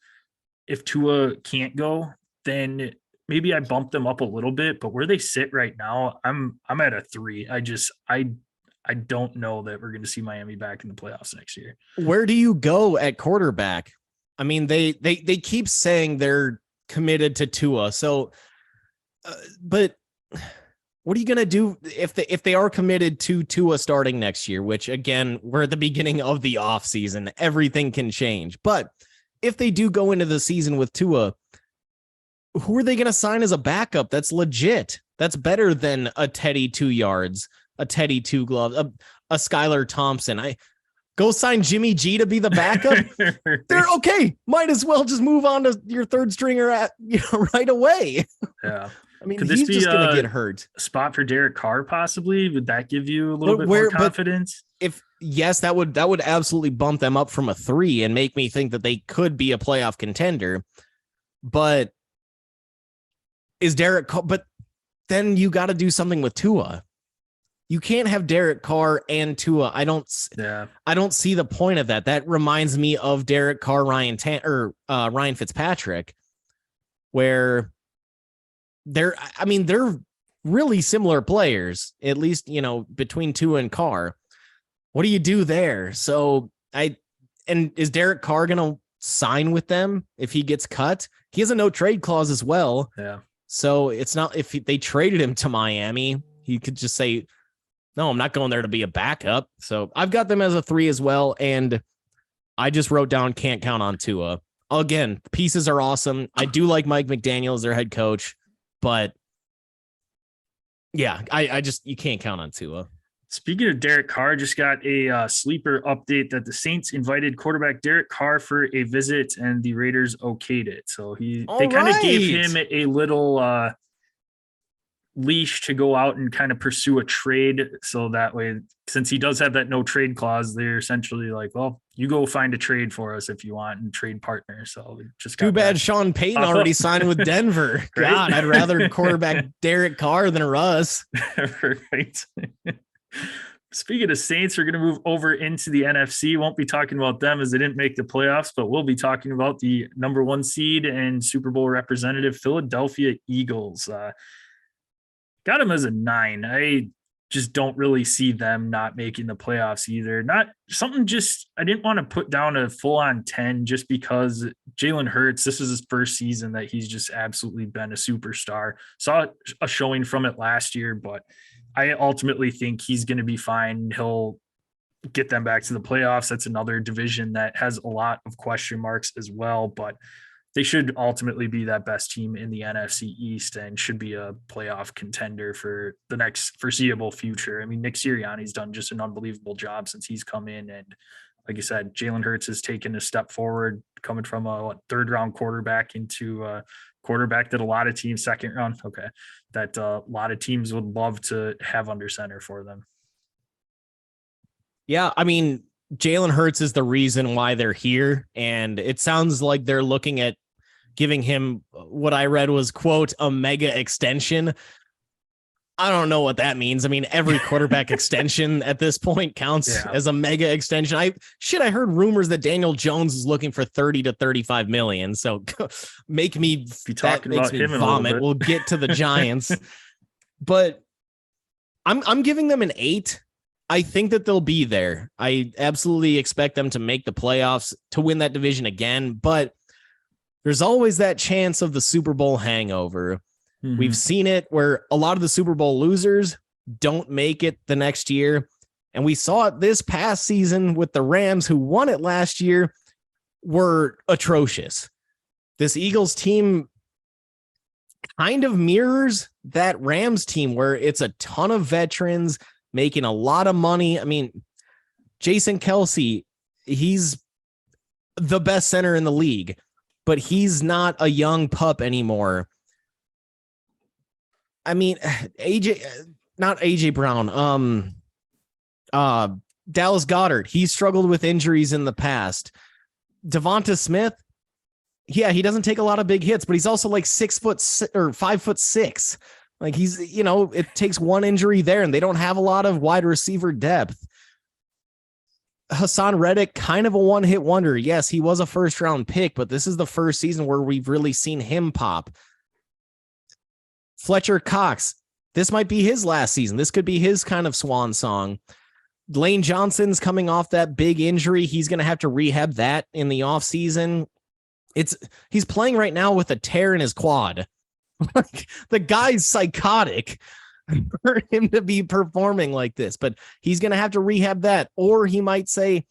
if Tua can't go, then maybe I bump them up a little bit. But where they sit right now, I'm at a 3. I don't know that we're going to see Miami back in the playoffs next year. Where do you go at quarterback? I mean, they keep saying they're committed to Tua. So, but what are you going to do if they are committed to Tua starting next year, which again, we're at the beginning of the off season, everything can change. But if they do go into the season with Tua, who are they going to sign as a backup? That's legit. That's better than a Teddy 2 yards, a Teddy 2 gloves, a Skylar Thompson. I go sign Jimmy G to be the backup. They're okay. Might as well just move on to your third stringer right away. Yeah. I mean, he's just going to get hurt. A spot for Derek Carr, possibly? Would that give you a little bit more confidence? Yes, that would absolutely bump them up from a 3 and make me think that they could be a playoff contender. But is Derek Carr? But then you got to do something with Tua. You can't have Derek Carr and Tua. I don't see the point of that. That reminds me of Derek Carr, Ryan Fitzpatrick, where they're really similar players, at least, between Tua and Carr. What do you do there? So is Derek Carr going to sign with them if he gets cut? He has a no trade clause as well. Yeah. So it's not, if they traded him to Miami, he could just say, no, I'm not going there to be a backup. So I've got them as a 3 as well. And I just wrote down, can't count on Tua. Again, pieces are awesome. I do like Mike McDaniel as their head coach, but yeah, you can't count on Tua. Speaking of Derek Carr, just got a sleeper update that the Saints invited quarterback Derek Carr for a visit, and the Raiders okayed it. So they kind of gave him a little leash to go out and kind of pursue a trade. So that way, since he does have that no trade clause, they're essentially like, well, you go find a trade for us if you want and trade partner. So just too bad Sean Payton already signed with Denver. Right? God, I'd rather quarterback Derek Carr than Russ. Right. Speaking of Saints, we're going to move over into the NFC. Won't be talking about them as they didn't make the playoffs, but we'll be talking about the number 1 seed and Super Bowl representative Philadelphia Eagles. Got them as a 9. I just don't really see them not making the playoffs either. I didn't want to put down a full-on 10 just because Jalen Hurts, this is his first season that he's just absolutely been a superstar. Saw a showing from it last year, but I ultimately think he's going to be fine. He'll get them back to the playoffs. That's another division that has a lot of question marks as well, but they should ultimately be that best team in the NFC East and should be a playoff contender for the next foreseeable future. I mean, Nick Sirianni's done just an unbelievable job since he's come in. And like I said, Jalen Hurts has taken a step forward, coming from a 3rd round quarterback into a quarterback that a lot of teams, 2nd round. Okay. That a lot of teams would love to have under center for them. Yeah. I mean, Jalen Hurts is the reason why they're here. And it sounds like they're looking at giving him what I read was, quote, a mega extension. I don't know what that means. I mean, every quarterback extension at this point counts as a mega extension. I heard rumors that Daniel Jones is looking for 30 to 35 million. So make me vomit. We'll get to the Giants, but I'm giving them an 8. I think that they'll be there. I absolutely expect them to make the playoffs, to win that division again, but there's always that chance of the Super Bowl hangover. Mm-hmm. We've seen it where a lot of the Super Bowl losers don't make it the next year. And we saw it this past season with the Rams, who won it last year, were atrocious. This Eagles team kind of mirrors that Rams team where it's a ton of veterans making a lot of money. I mean, Jason Kelce, he's the best center in the league, but he's not a young pup anymore. I mean, not AJ Brown. Dallas Goedert. He's struggled with injuries in the past. Devonta Smith. Yeah, he doesn't take a lot of big hits, but he's also like 5'6". Like he's, it takes one injury there, and they don't have a lot of wide receiver depth. Hassan Reddick, kind of a one-hit wonder. Yes, he was a first-round pick, but this is the first season where we've really seen him pop. Fletcher Cox, this might be his last season. This could be his kind of swan song. Lane Johnson's coming off that big injury. He's going to have to rehab that in the offseason. He's playing right now with a tear in his quad. Like, the guy's psychotic for him to be performing like this, but he's going to have to rehab that. Or he might say,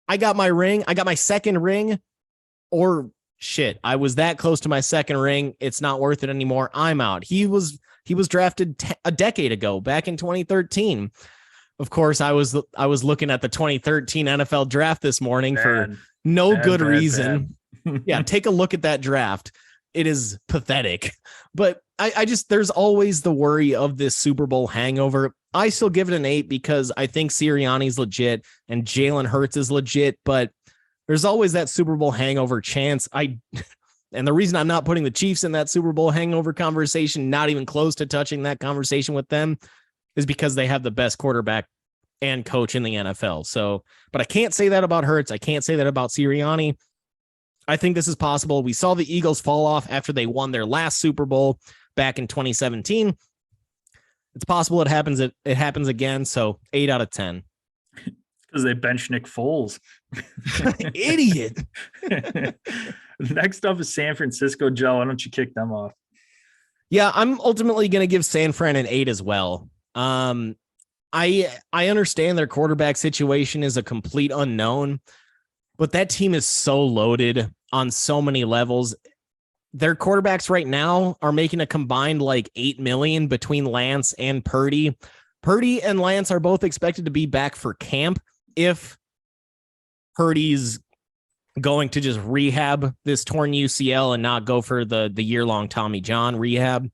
I got my ring. I got my second ring. Or shit, I was that close to my second ring. It's not worth it anymore. I'm out. He was drafted a decade ago, back in 2013. Of course, I was looking at the 2013 NFL draft this morning for no good reason. Yeah, take a look at that draft. It is pathetic. But I just, there's always the worry of this Super Bowl hangover. I still give it an 8 because I think Sirianni's legit and Jalen Hurts is legit, but there's always that Super Bowl hangover chance. And the reason I'm not putting the Chiefs in that Super Bowl hangover conversation, not even close to touching that conversation with them, is because they have the best quarterback and coach in the NFL. So, but I can't say that about Hurts. I can't say that about Sirianni. I think this is possible. We saw the Eagles fall off after they won their last Super Bowl back in 2017. It's possible it happens again. So 8 out of 10. Because they bench Nick Foles. Idiot. Next up is San Francisco. Joe, why don't you kick them off? Yeah, I'm ultimately going to give San Fran an 8 as well. I understand their quarterback situation is a complete unknown, but that team is so loaded on so many levels. Their quarterbacks right now are making a combined like $8 million between Lance and Purdy. Purdy and Lance are both expected to be back for camp if Purdy's going to just rehab this torn UCL and not go for the year-long Tommy John rehab.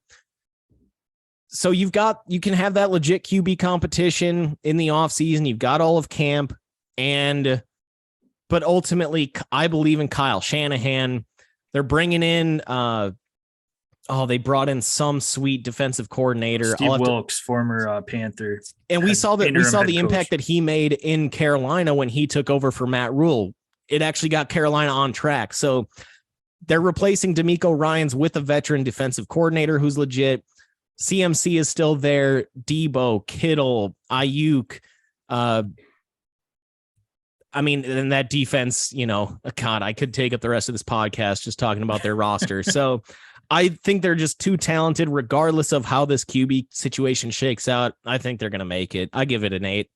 So you can have that legit QB competition in the offseason. You've got all of camp, but ultimately I believe in Kyle Shanahan. They're bringing in, they brought in some sweet defensive coordinator. Steve Wilkes, former Panther. And we saw the impact that he made in Carolina when he took over for Matt Rule. It actually got Carolina on track. So they're replacing DeMeco Ryans with a veteran defensive coordinator who's legit. CMC is still there. Debo, Kittle, Ayuk. And that defense, God, I could take up the rest of this podcast just talking about their roster. So I think they're just too talented, regardless of how this QB situation shakes out. I think they're going to make it. I give it an 8.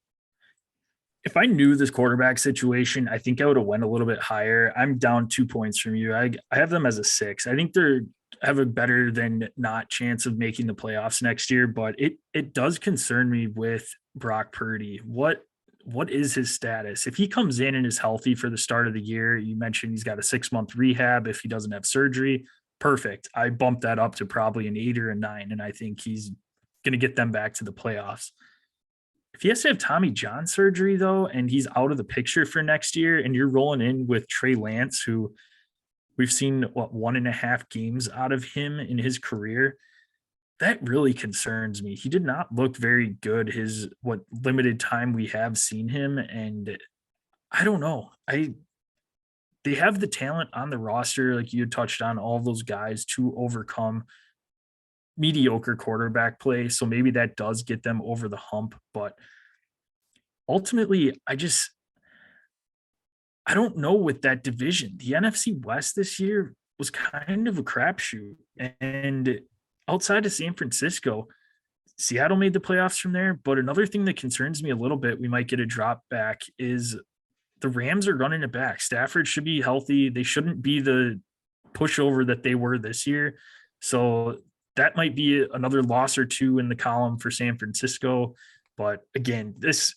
If I knew this quarterback situation, I think I would have went a little bit higher. I'm down 2 points from you. I have them as a 6. I think they're have a better than not chance of making the playoffs next year, but it does concern me with Brock Purdy. What is his status? If he comes in and is healthy for the start of the year, you mentioned he's got a 6-month rehab. If he doesn't have surgery, perfect. I bumped that up to probably an 8 or a 9, and I think he's going to get them back to the playoffs. If he has to have Tommy John surgery, though, and he's out of the picture for next year, and you're rolling in with Trey Lance, who we've seen 1.5 games out of him in his career, that really concerns me. He did not look very good what limited time we have seen him, and I don't know. They have the talent on the roster, like you touched on, all those guys to overcome mediocre quarterback play. So maybe that does get them over the hump. But ultimately, I don't know with that division. The NFC West this year was kind of a crapshoot. And outside of San Francisco, Seattle made the playoffs from there. But another thing that concerns me a little bit, we might get a drop back, is the Rams are running it back. Stafford should be healthy. They shouldn't be the pushover that they were this year. So that might be another loss or two in the column for San Francisco. But again, this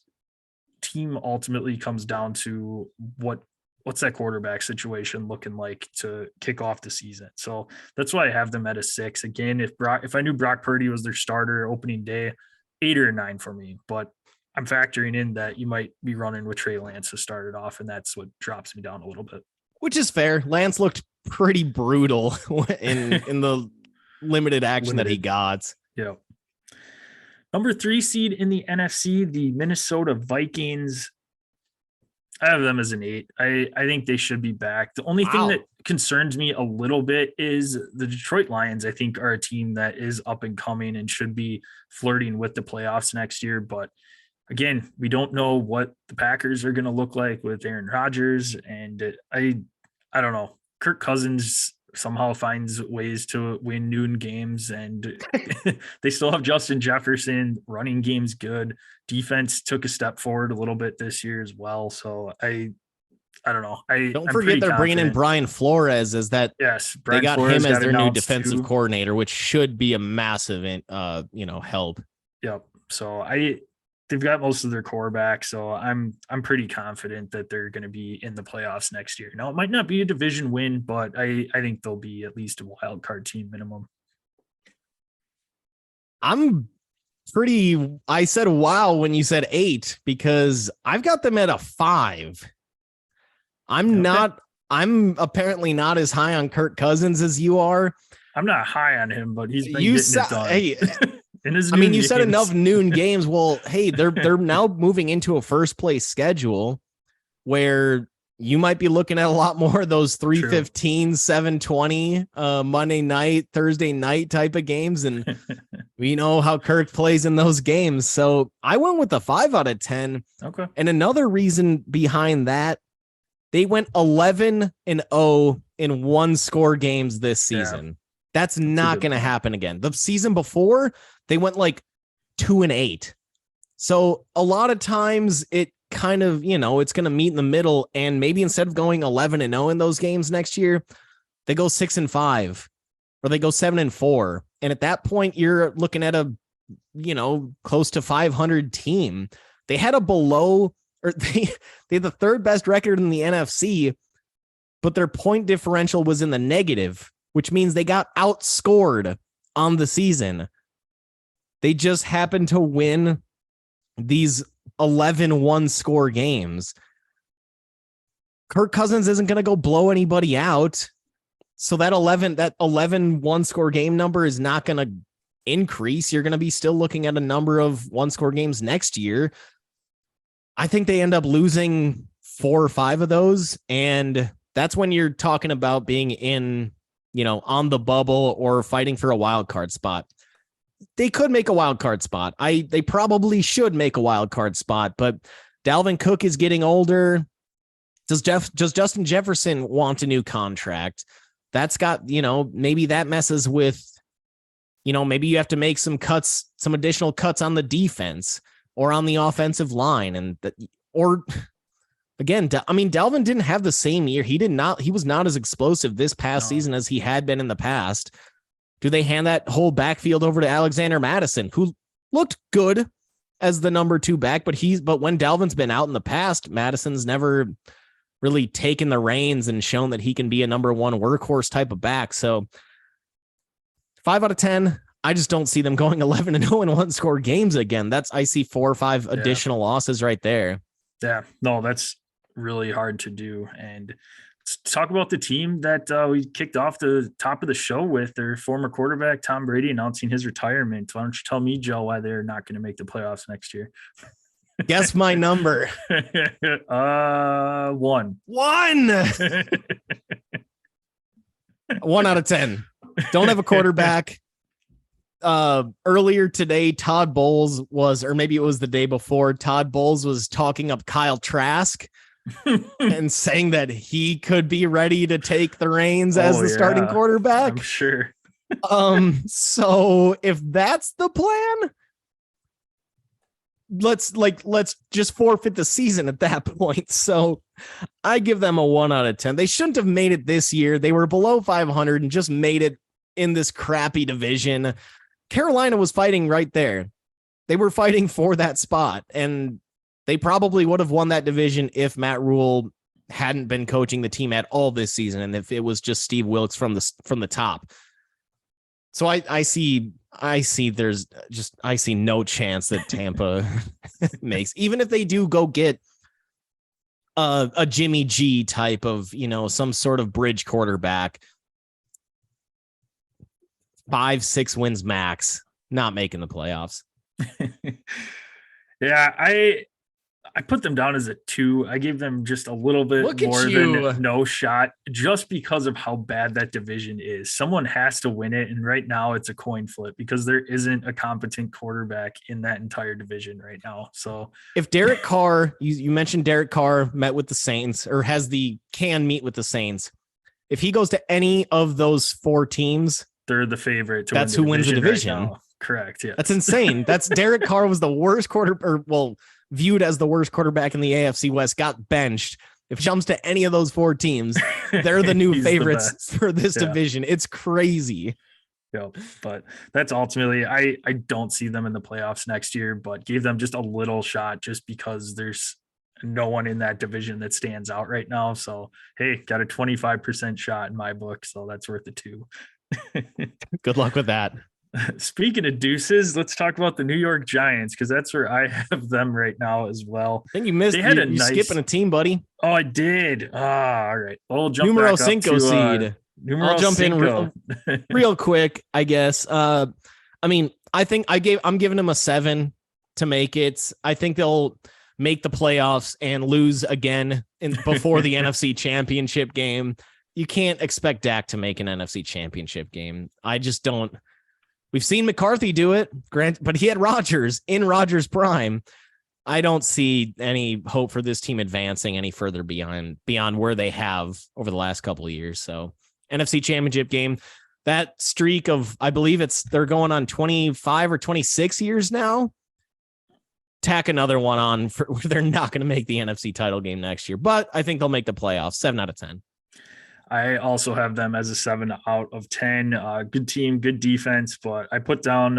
team ultimately comes down to what's that quarterback situation looking like to kick off the season. So that's why I have them at a 6. Again, if I knew Brock Purdy was their starter opening day, 8 or 9 for me, but I'm factoring in that you might be running with Trey Lance to start it off, and that's what drops me down a little bit. Which is fair. Lance looked pretty brutal in the limited action that he got. Yeah. Number 3 seed in the NFC, the Minnesota Vikings. I have them as an 8. I think they should be back. The only thing that concerns me a little bit is the Detroit Lions, I think, are a team that is up and coming and should be flirting with the playoffs next year. But again, we don't know what the Packers are going to look like with Aaron Rodgers. And I don't know. Kirk Cousins somehow finds ways to win noon games, and they still have Justin Jefferson. Running game's good. Defense took a step forward a little bit this year as well. So I don't know. Don't forget they're bringing in Brian Flores as that. Yes, Brian they got Flores him as their new defensive coordinator, which should be a massive, help. Yep. So they've got most of their core back, so I'm pretty confident that they're going to be in the playoffs next year. Now, it might not be a division win, but I think they'll be at least a wild card team minimum. I said wow when you said 8 because I've got them at a 5. I'm apparently not as high on Kirk Cousins as you are. I'm not high on him, but he's been getting it done. Hey, you said enough noon games. Well, hey, they're now moving into a first place schedule where you might be looking at a lot more of those 3:15, 7:20 Monday night, Thursday night type of games. And we know how Kirk plays in those games. So I went with a 5 out of 10. Okay. And another reason behind that, they went 11-0 in 1-score games this season. Yeah. That's not going to happen again. The season before, they went like 2-8. So a lot of times it kind of, it's going to meet in the middle, and maybe instead of going 11-0 in those games next year, they go 6-5 or they go 7-4. And at that point, you're looking at a, close to 500 team. They had they had the third best record in the NFC, but their point differential was in the negative, which means they got outscored on the season. They just happened to win these 11 1-score games. Kirk Cousins isn't going to go blow anybody out. So that 11 1-score game number is not going to increase. You're going to be still looking at a number of 1-score games next year. I think they end up losing 4 or 5 of those. And that's when you're talking about being in, on the bubble or fighting for a wild card spot. They could make a wild card spot. They probably should make a wild card spot, but Dalvin Cook is getting older. Does Justin Jefferson want a new contract? That's got, maybe that messes with, maybe you have to make some additional cuts on the defense or on the offensive line. Again, Dalvin didn't have the same year. He was not as explosive this past season as he had been in the past. Do they hand that whole backfield over to Alexander Mattison, who looked good as the number 2 back, but when Dalvin's been out in the past, Madison's never really taken the reins and shown that he can be a number 1 workhorse type of back. So 5 out of 10. I just don't see them going 11-0 in 1-score games again. I see 4 or 5 additional losses right there. Yeah, no, that's really hard to do. And let's talk about the team that we kicked off the top of the show with, their former quarterback, Tom Brady, announcing his retirement. Why don't you tell me, Joe, why they're not going to make the playoffs next year? Guess my number. 1. 1 out of 10. Don't have a quarterback. Earlier today, Todd Bowles or maybe it was the day before, Todd Bowles was talking up Kyle Trask and saying that he could be ready to take the reins as the starting quarterback. I'm sure. So if that's the plan, let's just forfeit the season at that point. So I give them a 1 out of 10. They shouldn't have made it this year. They were below 500 and just made it in this crappy division. Carolina was fighting right there. They were fighting for that spot, and they probably would have won that division if Matt Rule hadn't been coaching the team at all this season, and if it was just Steve Wilkes from the top. So I see I see no chance that Tampa makes, even if they do go get a Jimmy G type of, some sort of bridge quarterback, 5-6 wins max, not making the playoffs. Yeah, I put them down as a 2. I gave them just a little bit more than no shot just because of how bad that division is. Someone has to win it. And right now it's a coin flip because there isn't a competent quarterback in that entire division right now. So if Derek Carr, you mentioned Derek Carr met with the Saints or can meet with the Saints. If he goes to any of those 4 teams, they're the favorite. That's who wins the division. Right now. Correct. Yeah. That's insane. That's Derek Carr was the worst viewed as the worst quarterback in the AFC West, got benched. If he jumps to any of those 4 teams, they're the new favorites for this division. It's crazy. Yep. But that's ultimately, I don't see them in the playoffs next year, but gave them just a little shot just because there's no one in that division that stands out right now. So, hey, got a 25% shot in my book. So that's worth the 2. Good luck with that. Speaking of deuces, let's talk about the New York Giants because that's where I have them right now as well. I think you missed. You skipping a team, buddy. Oh, I did. All right. We'll jump numero back up cinco to, seed. I'll jump cinco. in real quick, I guess. I mean, I'm giving them a 7 to make it. I think they'll make the playoffs and lose again before the NFC Championship game. You can't expect Dak to make an NFC Championship game. I just don't. We've seen McCarthy do it, but he had Rodgers in Rodgers' prime. I don't see any hope for this team advancing any further beyond where they have over the last couple of years. So NFC Championship game, that streak of, I believe they're going on 25 or 26 years now. Tack another one on for they're not going to make the NFC title game next year, but I think they'll make the playoffs. 7 out of 10. I also have them as a 7 out of 10. Good team, good defense, but I put down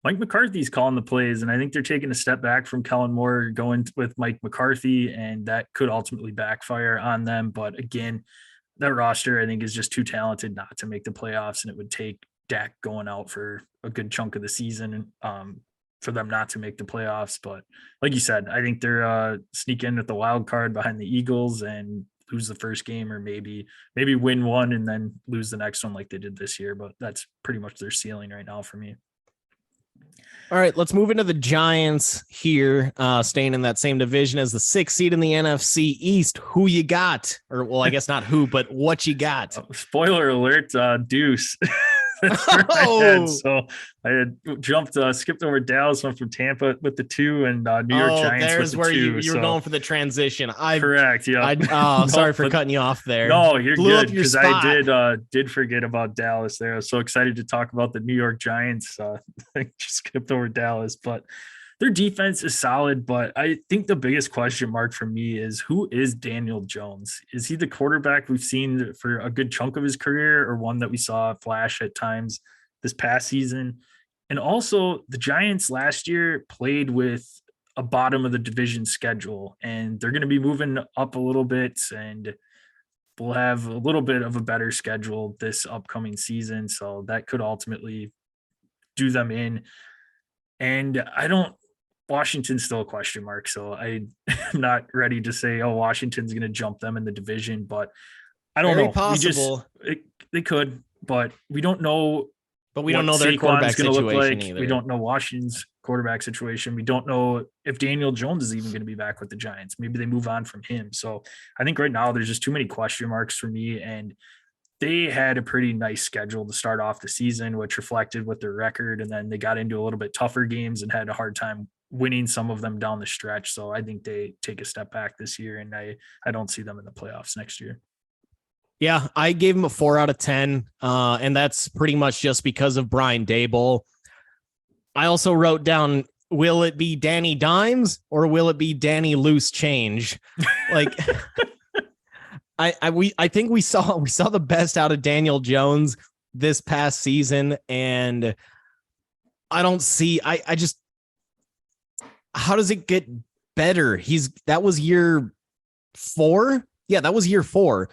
Mike McCarthy's calling the plays, and I think they're taking a step back from Kellen Moore going with Mike McCarthy, and that could ultimately backfire on them. But again, that roster, I think, is just too talented not to make the playoffs, and it would take Dak going out for a good chunk of the season for them not to make the playoffs. But like you said, I think they're sneak in with the wild card behind the Eagles and lose the first game, or maybe win one and then lose the next one like they did this year. But that's pretty much their ceiling right now for me. All right, let's move into the Giants here, staying in that same division as the 6th seed in the NFC East. Who you got? Or, well, I guess not who, but what you got? Spoiler alert, Deuce. So I had skipped over Dallas, went from Tampa with the 2 and New York Giants. There's with the where 2, you were going for the transition. Correct. Yeah. Sorry for cutting you off there. No, you're good because I did forget about Dallas there. I was so excited to talk about the New York Giants. I just skipped over Dallas, but their defense is solid, but I think the biggest question mark for me is who is Daniel Jones? Is he the quarterback we've seen for a good chunk of his career, or one that we saw flash at times this past season? And also, the Giants last year played with a bottom of the division schedule, and they're going to be moving up a little bit, and we'll have a little bit of a better schedule this upcoming season. So that could ultimately do them in. And Washington's still a question mark, so I'm not ready to say, Washington's going to jump them in the division, but I don't know. Possible. They could, but we don't know. But we don't know their quarterback situation either. We don't know Washington's quarterback situation. We don't know if Daniel Jones is even going to be back with the Giants. Maybe they move on from him. So I think right now there's just too many question marks for me, and they had a pretty nice schedule to start off the season, which reflected with their record, and then they got into a little bit tougher games and had a hard time winning some of them down the stretch. So I think they take a step back this year, and I don't see them in the playoffs next year. Yeah, I gave him a 4 out of 10, and that's pretty much just because of Brian Daboll. I also wrote down, will it be Danny Dimes or will it be Danny Loose Change? Like, I think we saw the best out of Daniel Jones this past season, and I don't see. I just, how does it get better? That was year 4. Yeah, that was year 4.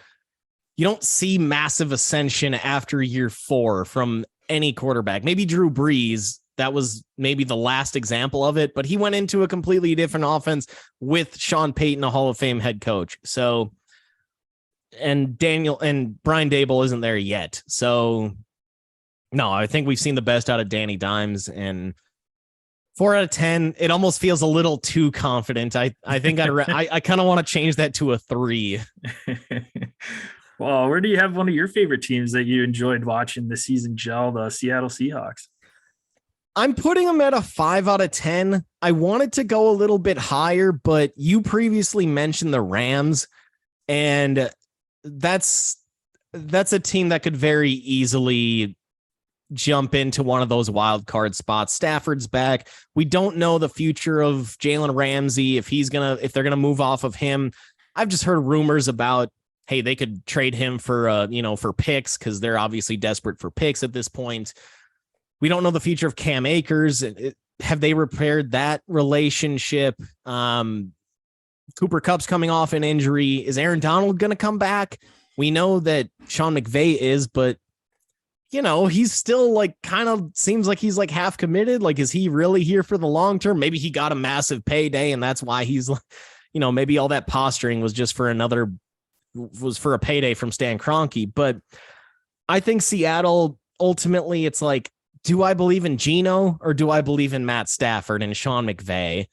You don't see massive ascension after year 4 from any quarterback. Maybe Drew Brees. That was maybe the last example of it, but he went into a completely different offense with Sean Payton, a Hall of Fame head coach. So, and Brian Dable isn't there yet. So, no, I think we've seen the best out of Danny Dimes, and 4 out of 10. It almost feels a little too confident. I think I kind of want to change that to a 3. Well, where do you have one of your favorite teams that you enjoyed watching this season gel, the Seattle Seahawks? I'm putting them at a 5 out of 10. I wanted to go a little bit higher, but you previously mentioned the Rams, and that's a team that could very easily jump into one of those wild card spots. Stafford's back. We don't know the future of Jalen Ramsey, if they're gonna move off of him. I've just heard rumors about, hey, they could trade him for for picks, because they're obviously desperate for picks at this point. We don't know the future of Cam Akers. Have they repaired that relationship? Cooper Kupp's coming off an injury. Is Aaron Donald going to come back? We know that Sean McVay is, but he's still like kind of seems like he's like half committed. Like, is he really here for the long term? Maybe he got a massive payday and that's why he's, maybe all that posturing was just for a payday from Stan Kroenke. But I think Seattle, ultimately, it's like, do I believe in Geno or do I believe in Matt Stafford and Sean McVay?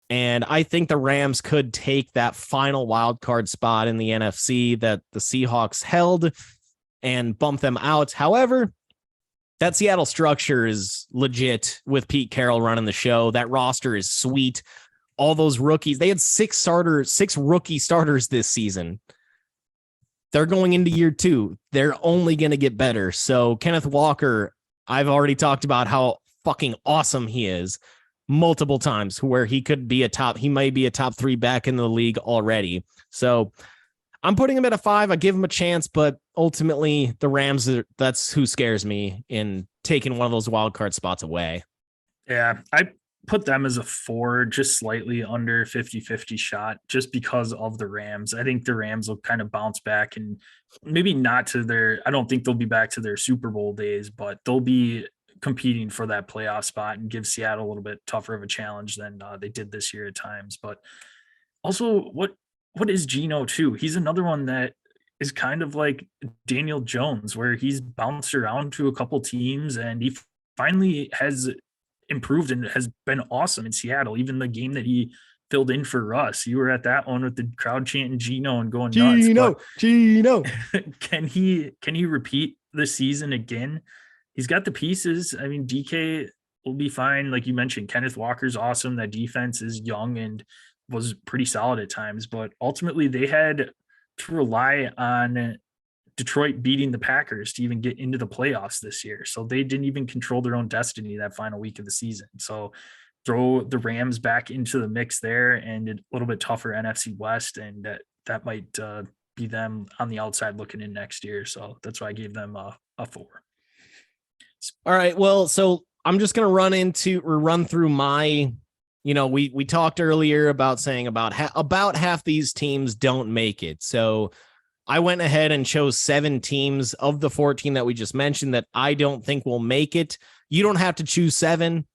And I think the Rams could take that final wild card spot in the NFC that the Seahawks held and bump them out. However, that Seattle structure is legit with Pete Carroll running the show. That roster is sweet. All those rookies, they had 6 rookie starters this season. They're going into year 2. They're only going to get better. So Kenneth Walker, I've already talked about how fucking awesome he is multiple times, where he might be a top 3 back in the league already. So I'm putting him at a 5. I give him a chance, but ultimately the Rams, that's who scares me in taking one of those wild card spots away. Yeah, I put them as a 4, just slightly under 50-50 shot, just because of the Rams. I think the Rams will kind of bounce back, and maybe not to I don't think they'll be back to their Super Bowl days, but they'll be competing for that playoff spot and give Seattle a little bit tougher of a challenge than they did this year at times. But also, what is Geno too? He's another one that is kind of like Daniel Jones, where he's bounced around to a couple teams and he finally has improved and has been awesome in Seattle. Even the game that he filled in for Russ, you were at that one with the crowd chanting Geno and going nuts. Geno. Can he repeat the season again? He's got the pieces. I mean, DK will be fine. Like you mentioned, Kenneth Walker's awesome. That defense is young and was pretty solid at times, but ultimately they had to rely on Detroit beating the Packers to even get into the playoffs this year. So they didn't even control their own destiny that final week of the season. So throw the Rams back into the mix there, and a little bit tougher NFC West, and that might be them on the outside looking in next year. So that's why I gave them a 4. All right. Well, so I'm just going to run through my, we talked earlier about saying about half these teams don't make it. So I went ahead and chose 7 teams of the 14 that we just mentioned that I don't think will make it. You don't have to choose 7,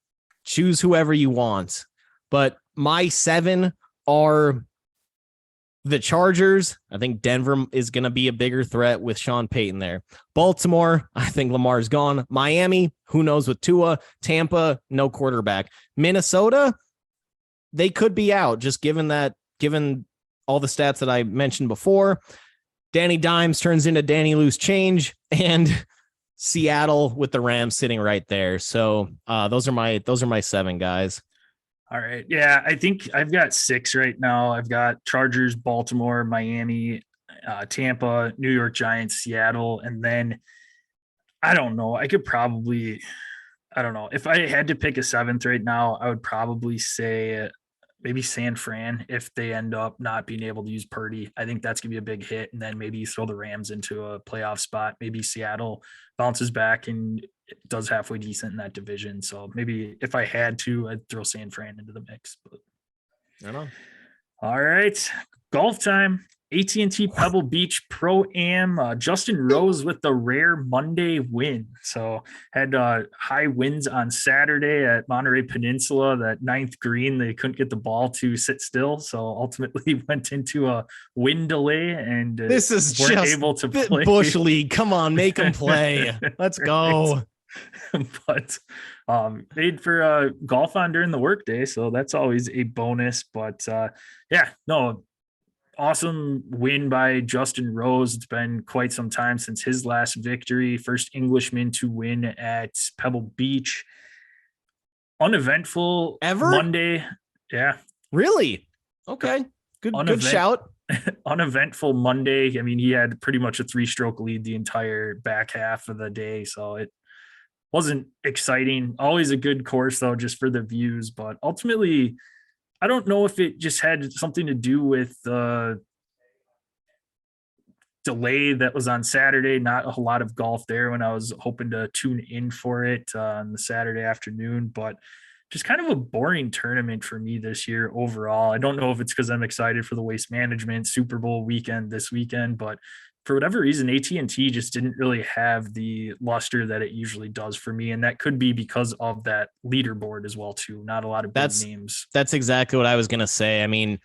choose whoever you want, but my 7 are the Chargers. I think Denver is going to be a bigger threat with Sean Payton there. Baltimore, I think Lamar's gone. Miami, who knows with Tua. Tampa, no quarterback. Minnesota, they could be out, just given all the stats that I mentioned before. Danny Dimes turns into Danny Loose Change, and Seattle with the Rams sitting right there. So those are my 7 guys. All right. Yeah, I think I've got 6 right now. I've got Chargers, Baltimore, Miami, Tampa, New York Giants, Seattle, and then I don't know. I don't know. If I had to pick a 7th right now, I would probably say maybe San Fran if they end up not being able to use Purdy. I think that's going to be a big hit. And then maybe you throw the Rams into a playoff spot. Maybe Seattle bounces back and does halfway decent in that division. So maybe if I had to, I'd throw San Fran into the mix. But I know. All right. golf time. AT&T Pebble Beach Pro-Am. Justin Rose with the rare Monday win. So had high winds on Saturday at Monterey Peninsula. That ninth green, they couldn't get the ball to sit still. So ultimately went into a wind delay and this is weren't just able to play. Bush League. Come on, make them play. Let's go. But made for golf on during the workday. So that's always a bonus. But yeah, no, awesome win by Justin Rose. It's been quite some time since his last victory. First Englishman to win at Pebble Beach. Uneventful ever Monday. Yeah. Really? Okay. Good shout. Uneventful Monday. I mean, he had pretty much a 3-stroke lead the entire back half of the day. So it wasn't exciting. Always a good course though, just for the views, but ultimately I don't know if it just had something to do with the delay that was on Saturday. Not a whole lot of golf there when I was hoping to tune in for it on the Saturday afternoon, but just kind of a boring tournament for me this year overall. I don't know if it's because I'm excited for the Waste Management Super Bowl weekend this weekend, but for whatever reason, AT&T just didn't really have the luster that it usually does for me. And that could be because of that leaderboard as well, too. Not a lot of big names. That's exactly what I was going to say. I mean,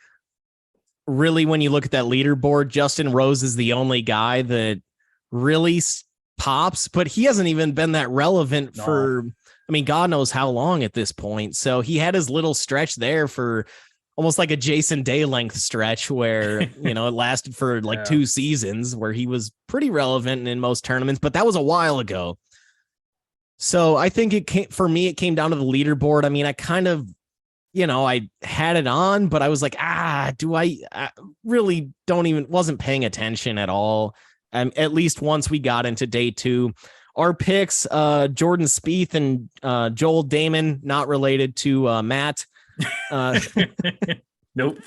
really, when you look at that leaderboard, Justin Rose is the only guy that really pops, but he hasn't even been that relevant for, I mean, God knows how long at this point. So he had his little stretch there for almost like a Jason Day length stretch where, you know, it lasted for like 2 seasons where he was pretty relevant in most tournaments, but that was a while ago. So I think it came down to the leaderboard. I mean, I kind of, you know, I had it on, but I was like, I really wasn't paying attention at all. At least once we got into day 2, our picks, Jordan Spieth and Joel Damon, not related to Matt. Nope.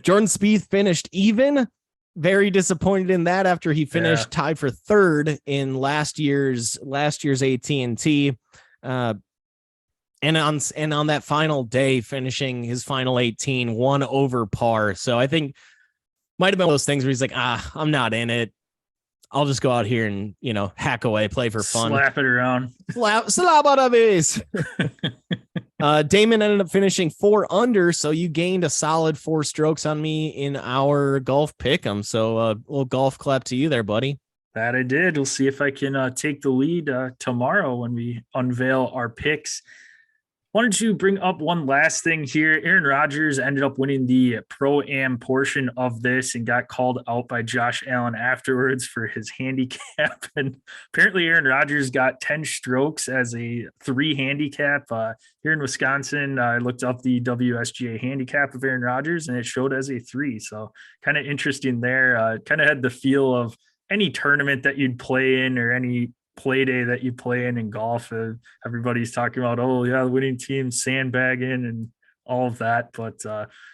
Jordan Spieth finished even. Very disappointed in that after he finished tied for 3rd in last year's AT&T. And on that final day, finishing his final 18, 1 over par. So I think might have been one of those things where he's like, I'm not in it. I'll just go out here and, you know, hack away, play for fun. Slap it around. Slap on a base. Damon ended up finishing 4 under, so you gained a solid 4 strokes on me in our golf pick'em. So a little golf clap to you there, buddy. That I did. We'll see if I can take the lead tomorrow when we unveil our picks. Wanted to bring up one last thing here. Aaron Rodgers ended up winning the Pro-Am portion of this and got called out by Josh Allen afterwards for his handicap. And apparently Aaron Rodgers got 10 strokes as a 3 handicap. Here in Wisconsin, I looked up the WSGA handicap of Aaron Rodgers and it showed as a 3. So kind of interesting there. Kind of had the feel of any tournament that you'd play in or any play day that you play in golf. Everybody's talking about, the winning team sandbagging and all of that. But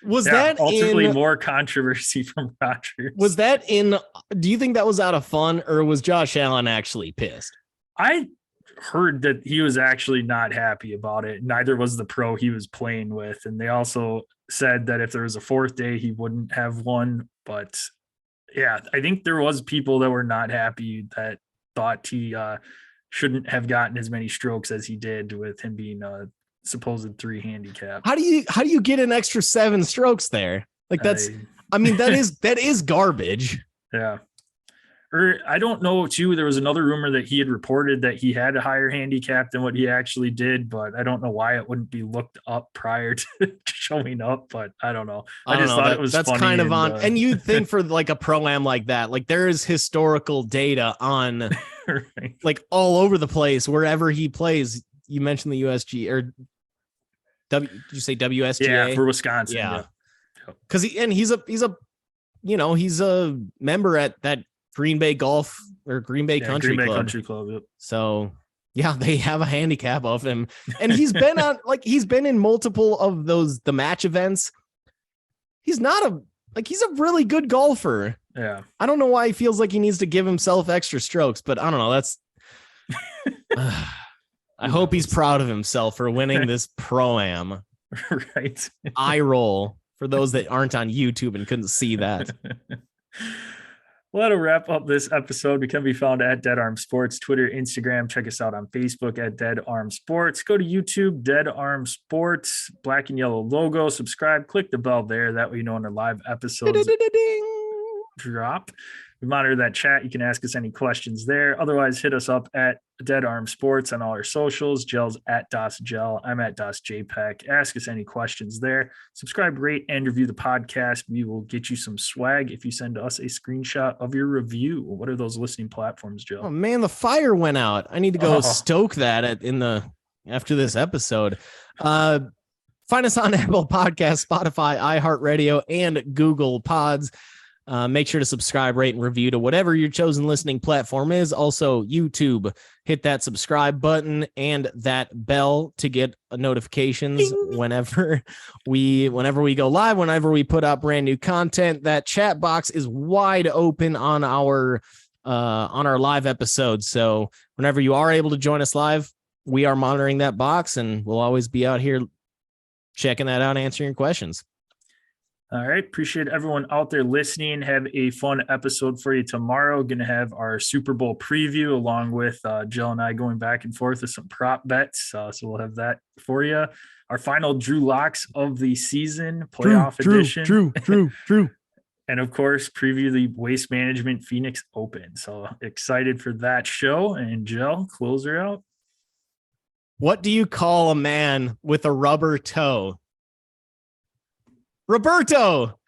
was that ultimately more controversy from Rodgers? Was that do you think that was out of fun or was Josh Allen actually pissed? I heard that he was actually not happy about it. Neither was the pro he was playing with. And they also said that if there was a 4th day, he wouldn't have won. But yeah, I think there was people that were not happy that thought he shouldn't have gotten as many strokes as he did with him being a supposed 3 handicap. How do you get an extra 7 strokes there? Like that is garbage. Yeah. Or I don't know too. There was another rumor that he had reported that he had a higher handicap than what he actually did, but I don't know why it wouldn't be looked up prior to showing up. But I don't know. I just thought it was that's funny kind of on. And you'd think for like a Pro-Am like that, like there is historical data on right. like all over the place wherever he plays. You mentioned the USG or did you say WSGA? Yeah, for Wisconsin. Yeah, because he's a member at that Green Bay Golf or Green Bay Country Club. Country Club. Yep. So yeah, they have a handicap of him, and he's been in multiple of the match events. He's a really good golfer. Yeah. I don't know why he feels like he needs to give himself extra strokes, but I don't know. That's I hope he's proud of himself for winning this Pro-Am. Right. Eye roll. for those that aren't on YouTube and couldn't see that. Well, that'll wrap up this episode. We can be found at Dead Arm Sports, Twitter, Instagram. Check us out on Facebook at Dead Arm Sports. Go to YouTube, Dead Arm Sports, black and yellow logo. Subscribe, click the bell there. That way you know when our live episodes drop. We monitor that chat. You can ask us any questions there. Otherwise, hit us up at Dead Arm Sports on all our socials. Gel's at DosGel. I'm at DosJPEG. Ask us any questions there. Subscribe, rate, and review the podcast. We will get you some swag if you send us a screenshot of your review. What are those listening platforms, Joe? Oh man, the fire went out. I need to go stoke that after this episode. Find us on Apple Podcasts, Spotify, iHeartRadio, and Google Pods. Make sure to subscribe, rate, and review to whatever your chosen listening platform is. Also, YouTube, hit that subscribe button and that bell to get notifications whenever we go live, whenever we put out brand new content. That chat box is wide open on our live episodes. So whenever you are able to join us live, we are monitoring that box, and we'll always be out here checking that out, answering your questions. All right. Appreciate everyone out there listening. Have a fun episode for you tomorrow. Going to have our Super Bowl preview along with Jill and I going back and forth with some prop bets. So we'll have that for you. Our final Drew Locks of the season, playoff edition. Drew. And of course, preview the Waste Management Phoenix Open. So excited for that show. And Jill, close her out. What do you call a man with a rubber toe? Roberto.